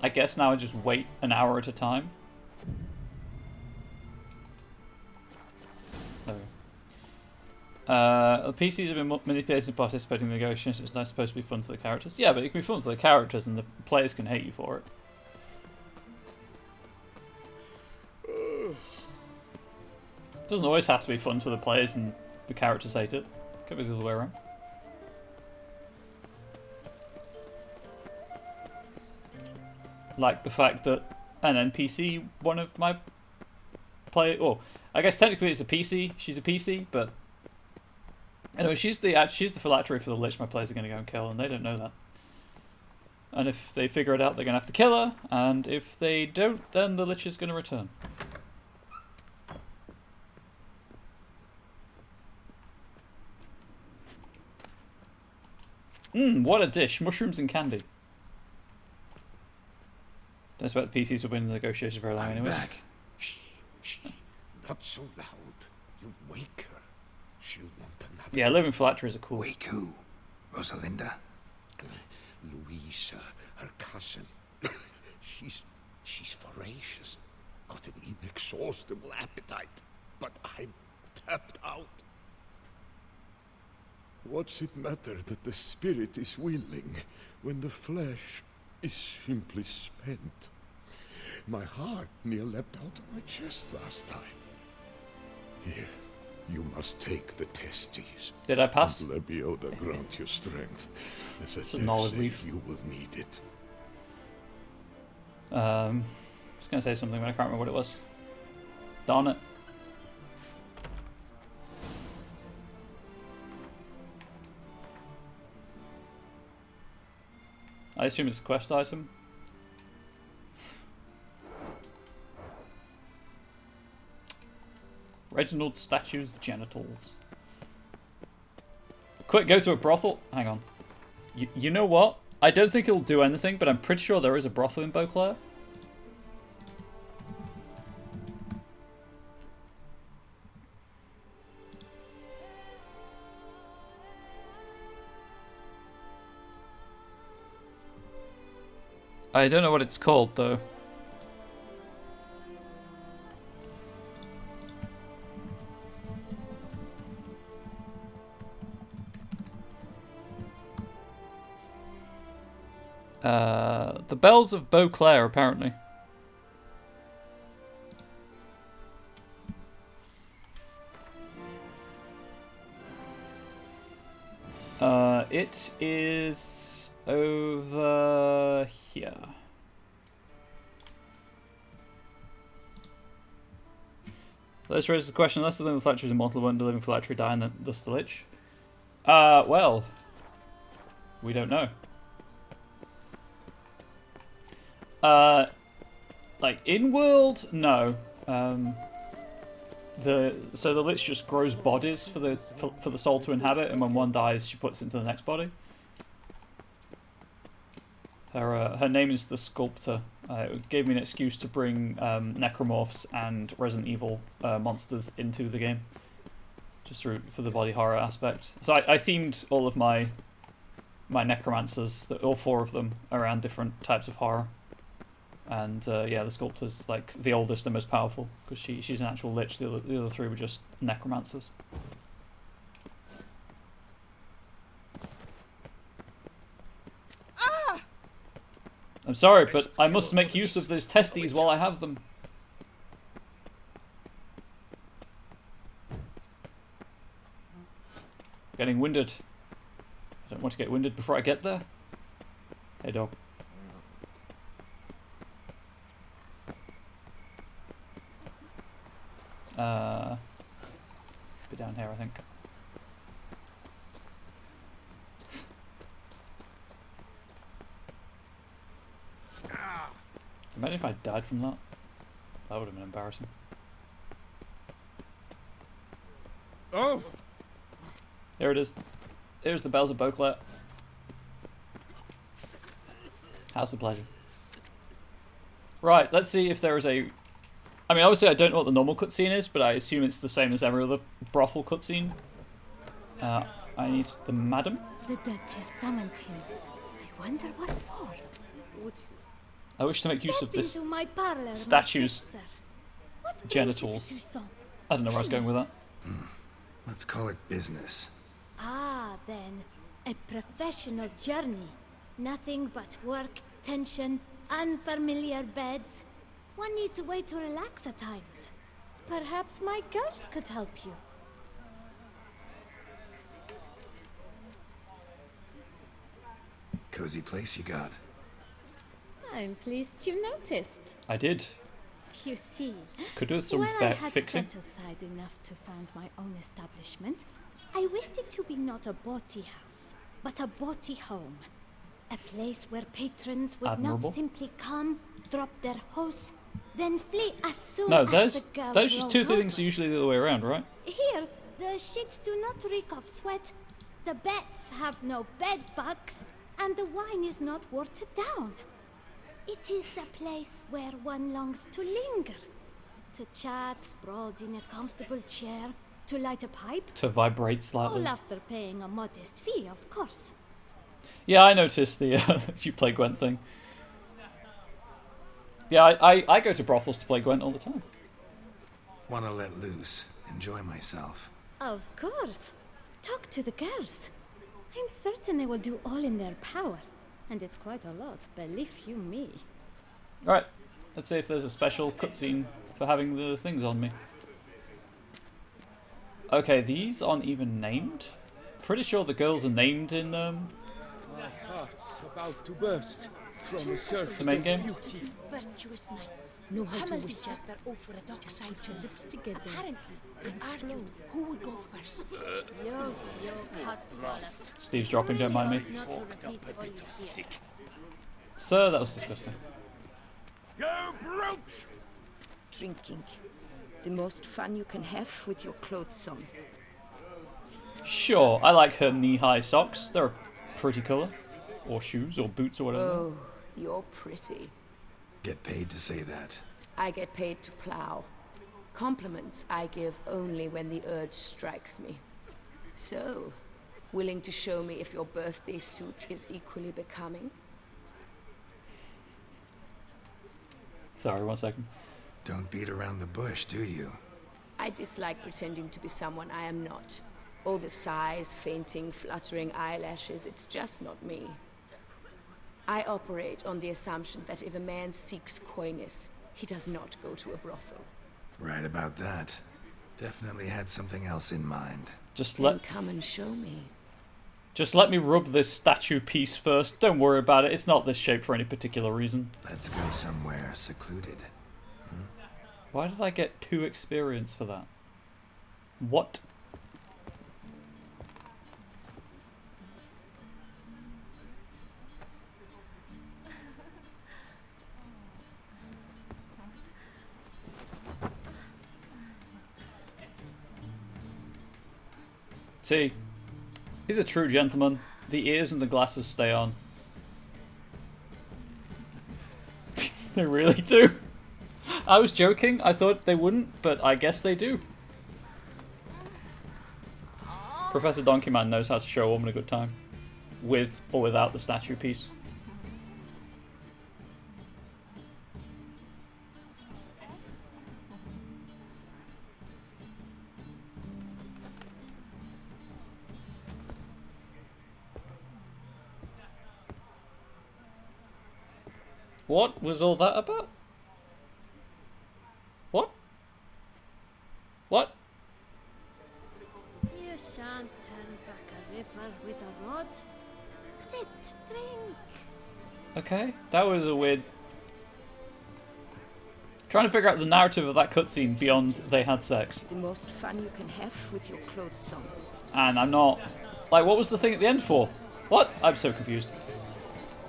I guess now I just wait an hour at a time. There we go. The PCs have been manipulated and participating in negotiations. It's not supposed to be fun for the characters. Yeah, but it can be fun for the characters and the players can hate you for it. It doesn't always have to be fun for the players and the characters hate it. It can be the other way around. Like the fact that an NPC, one of my I guess technically it's a PC. She's a PC, but anyway, she's the phylactery for the Lich my players are going to go and kill, and they don't know that. And if they figure it out, they're going to have to kill her, and if they don't, then the Lich is going to return. What a dish. Mushrooms and candy. Don't expect the PCs will win the negotiations very long anyways. Back. Shh, shh. Not so loud. You wake her. She'll want another. Yeah, living phylacteries are cool. Wake who? Rosalinda? Louisa, her cousin. She's voracious. Got an inexhaustible appetite. But I'm tapped out. What's it matter that the spirit is willing when the flesh is simply spent? My heart near leapt out of my chest last time. Here, you must take the testes. Did I pass? And Lebioda grant you strength, as It's I a dare knowledge say leaf. you will need it. I was going to say something, but I can't remember what it was. Darn it. I assume it's a quest item. Reginald statue's genitals. Quick, go to a brothel. Hang on. You know what? I don't think it'll do anything, but I'm pretty sure there is a brothel in Beauclair. I don't know what it's called, though. The Bells of Beauclair, apparently. It is over here. Let's raise the question, unless the living phylactery is immortal, won't the living phylactery die and thus the Lich? Well, we don't know. Like, in-world, no. So the Lich just grows bodies for the soul to inhabit, and when one dies, she puts it into the next body. Her name is the Sculptor. It gave me an excuse to bring necromorphs and Resident Evil monsters into the game, just for the body horror aspect. So I themed all of my necromancers, all 4 of them, around different types of horror. And yeah, the Sculptor's like the oldest and most powerful because she's an actual Lich. The other 3 were just necromancers. I'm sorry, but I must make use of those testes while I have them. getting winded. I don't want to get winded before I get there. Hey, dog. Be down here, I think. Imagine if I died from that. That would have been embarrassing. Oh! Here it is. Here's the Bells of Beauclair. House of Pleasure. Right, let's see if there is a... I mean, obviously I don't know what the normal cutscene is, but I assume it's the same as every other brothel cutscene. I need the madam. The Duchess summoned him. I wonder what for. I wish to make use of Step this into my parlor, my statue's good sir. What brings you to genitals. Toussaint? I don't know where I was going with that. Let's call it business. Ah, then, a professional journey. Nothing but work, tension, unfamiliar beds. One needs a way to relax at times. Perhaps my girls could help you. Cozy place you got. I'm pleased you noticed. I did. You see, Could do with some when I had fixing. set aside enough to found my own establishment, I wished it to be not a bawdy house, but a bawdy home. A place where patrons would Admirable. not simply come, drop their hose, then flee as soon No, as those the girl just rolled two over. things are usually the other way around, right? Here, the sheets do not reek of sweat, the beds have no bed bugs, and the wine is not watered down. It is a place where one longs to linger, to chat sprawled in a comfortable chair, to light a pipe, To vibrate slightly. all after paying a modest fee, of course. Yeah, I noticed the you play Gwent thing. Yeah, I go to brothels to play Gwent all the time. Wanna let loose, enjoy myself. Of course. Talk to the girls. I'm certain they will do all in their power. And it's quite a lot, believe you me. Alright, let's see if there's a special cutscene for having the things on me. Okay, these aren't even named. Pretty sure the girls are named in My heart's about to burst from a surfeit the main of game. beauty. Virtuous knights know how to wish other over a dock side your lips together. Apparently, they argued who would go first. Use your cuts, Steve's dropping, don't mind me. Walked up a bit sick. Sir, that was disgusting. Go brute! Drinking. The most fun you can have with your clothes on. Sure, I like her knee-high socks. They're a pretty colour. Or shoes, or boots, or whatever. Oh, you're pretty. Get paid to say that. I get paid to plow. Compliments I give only when the urge strikes me. So, willing to show me if your birthday suit is equally becoming? Sorry, 1 second. Don't beat around the bush, do you? I dislike pretending to be someone I am not. All the sighs, fainting, fluttering eyelashes, it's just not me. I operate on the assumption that if a man seeks coyness, he does not go to a brothel. Right about that. Definitely had something else in mind. Then come and show me. Just let me rub this statue piece first. Don't worry about it. It's not this shape for any particular reason. Let's go somewhere secluded. Why did I get 2 experience for that? What? See, he's a true gentleman. The ears and the glasses stay on. They really do. I was joking. I thought they wouldn't, but I guess they do. Professor Donkey Man knows how to show a woman a good time. With or without the statue piece. What was all that about? What? What? You shan't turn back a river with a rod. Sit, drink. Okay, that was a weird... Trying to figure out the narrative of that cutscene beyond they had sex. The most fun you can have with your clothes on. And I'm not... Like, what was the thing at the end for? What? I'm so confused.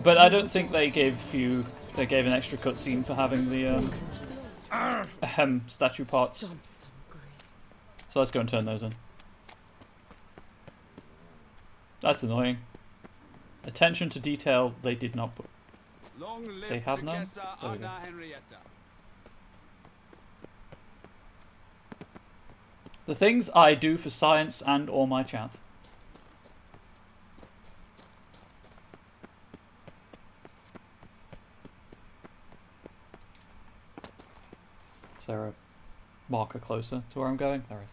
But I don't think they gave you... They gave an extra cutscene for having the statue parts. So let's go and turn those in. That's annoying. Attention to detail they did not put. They have none? There we go. The things I do for science and or my chat. Is there a marker closer to where I'm going? There is.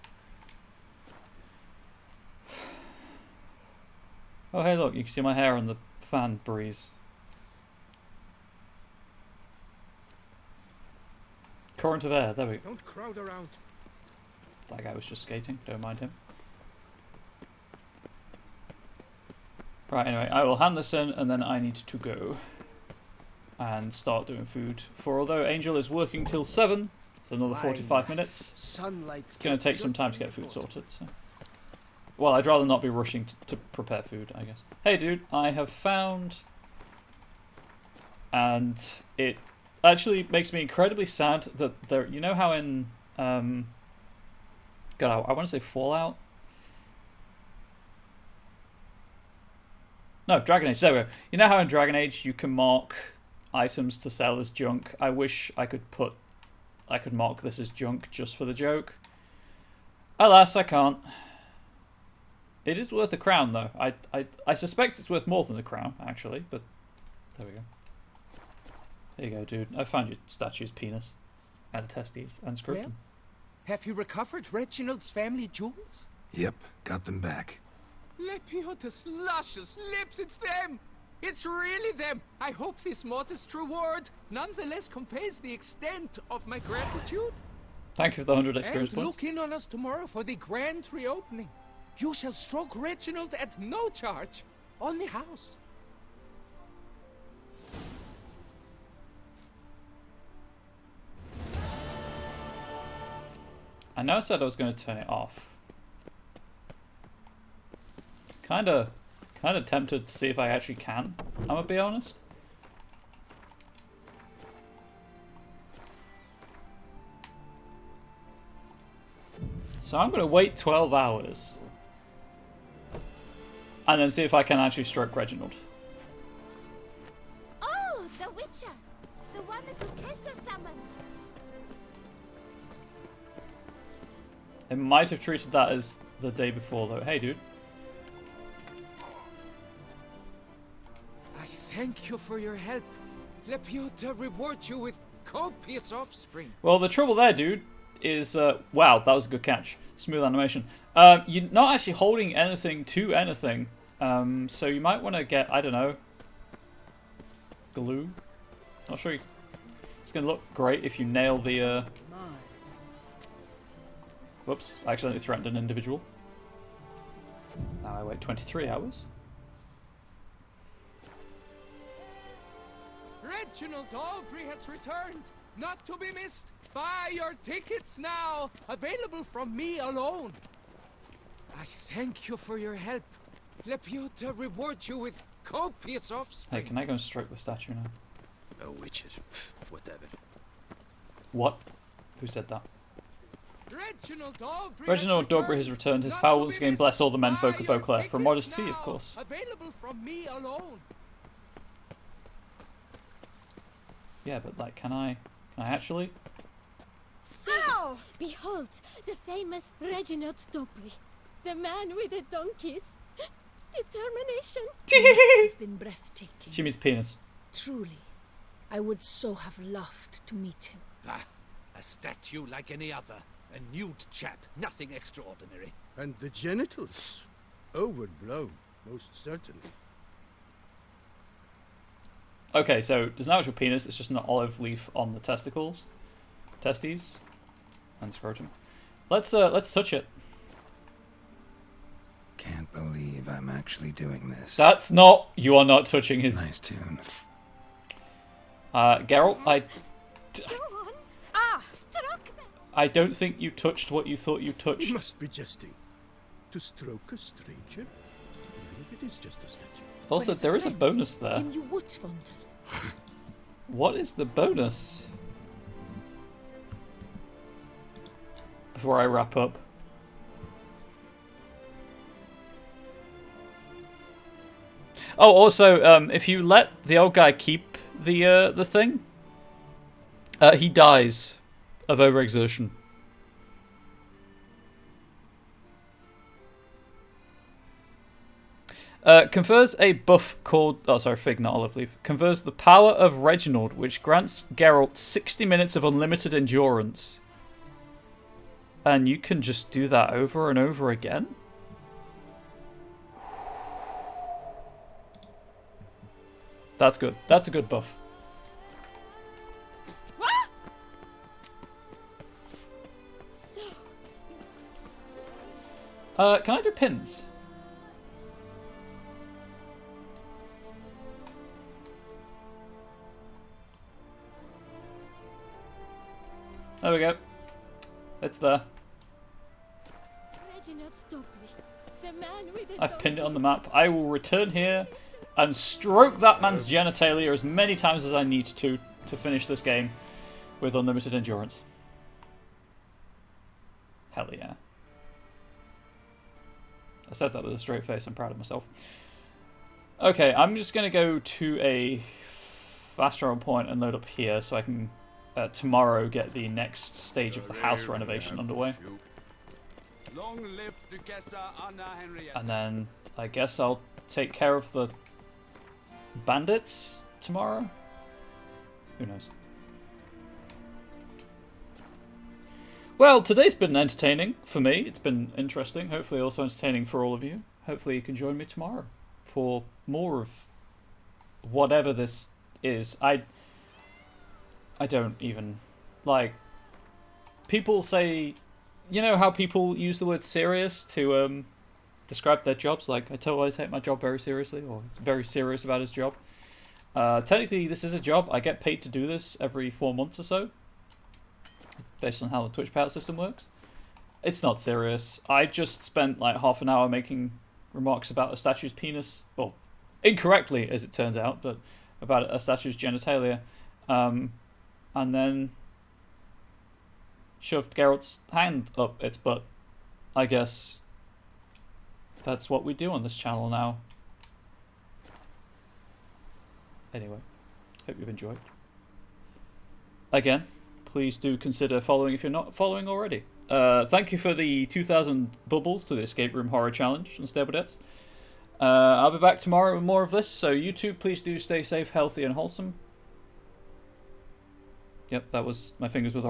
Oh hey look, you can see my hair on the fan breeze. Current of air, there we go. Don't crowd around. That guy was just skating, don't mind him. Right, anyway, I will hand this in and then I need to go and start doing food. For although Angel is working till 7, so another 45 minutes. It's going to take some time to get food sorted. So. Well, I'd rather not be rushing to prepare food, I guess. Hey dude, I have found... And it actually makes me incredibly sad that there... You know how in... God, I want to say Fallout? No, Dragon Age, there we go. You know how in Dragon Age you can mark items to sell as junk? I wish I could mark this as junk just for the joke. Alas, I can't. It is worth a crown, though. I suspect it's worth more than a crown, actually, but there we go. There you go, dude. I found your statue's penis. And testes and scrotum. Well, have you recovered Reginald's family jewels? Yep, got them back. Lepiotus luscious lips, it's them! It's really them! I hope this modest reward nonetheless conveys the extent of my gratitude. Thank you for the 100 experience and points. Look in on us tomorrow for the grand reopening. You shall stroke Reginald at no charge on the house. I know I said I was going to turn it off. Kinda tempted to see if I actually can, I'm gonna be honest. So I'm gonna wait 12 hours. And then see if I can actually stroke Reginald. Oh, the Witcher! The one that Duquesa summoned! It might have treated that as the day before though. Hey dude. I thank you for your help. Lepiota reward you with copious offspring. Well, the trouble there, dude, is... wow, that was a good catch. Smooth animation. You're not actually holding anything to anything. So you might want to get, I don't know, glue? Not sure. It's going to look great if you nail the... Whoops, I accidentally threatened an individual. Now I wait 23 hours. Reginald Aubrey has returned, not to be missed. Buy your tickets now, available from me alone. I thank you for your help. Lepiota reward you with copious offspring. Hey, can I go and stroke the statue now? Oh, Witcher. Whatever. What? Who said that? Reginald Aubrey has returned. His power once again bless all the menfolk of Beauclair for a modest fee, of course. Available from me alone. Yeah, but like, can I actually? So, behold, the famous Reginald Dobry, the man with the donkeys. Determination. Must have been breathtaking. She means penis. Truly, I would so have loved to meet him. Ah, a statue like any other. A nude chap, nothing extraordinary. And the genitals? Overblown, most certainly. Okay, so there's no actual penis, it's just an olive leaf on the testicles. Testes. And scrotum. Let's touch it. actually doing this. That's not... You are not touching his... Nice tune. Geralt, Struck them. I don't think you touched what you thought you touched. You must be jesting. To stroke a stranger, even if it is just a statue. Also, there is a bonus there. What is the bonus? Before I wrap up. Oh, also, if you let the old guy keep the thing, he dies of overexertion. Confers a buff called... Oh, sorry, Fig, not Olive Leaf. Confers the power of Reginald, which grants Geralt 60 minutes of unlimited endurance. And you can just do that over and over again? That's good. That's a good buff. Can I do pins? There we go. It's there. I've pinned it on the map. I will return here and stroke that man's genitalia as many times as I need to finish this game with unlimited endurance. Hell yeah. I said that with a straight face. I'm proud of myself. Okay, I'm just going to go to a faster point and load up here so I can tomorrow get the next stage of the house renovation underway. Long live Duchessa Anna Henrietta. And then I guess I'll take care of the bandits tomorrow? Who knows? Well, today's been entertaining for me. It's been interesting. Hopefully also entertaining for all of you. Hopefully you can join me tomorrow for more of whatever this is. I don't even... Like, people say... You know how people use the word serious to describe their jobs? Like, I totally take my job very seriously, or he's very serious about his job. Technically, this is a job. I get paid to do this every 4 months or so, based on how the Twitch payout system works. It's not serious. I just spent like half an hour making remarks about a statue's penis. Well, incorrectly, as it turns out, but about a statue's genitalia. And then shoved Geralt's hand up its butt. I guess that's what we do on this channel now. Anyway, hope you've enjoyed. Again, please do consider following if you're not following already. Thank you for the 2,000 bubbles to the Escape Room Horror Challenge on Stable Debts. I'll be back tomorrow with more of this, so YouTube, please do stay safe, healthy, and wholesome. Yep, that was my fingers with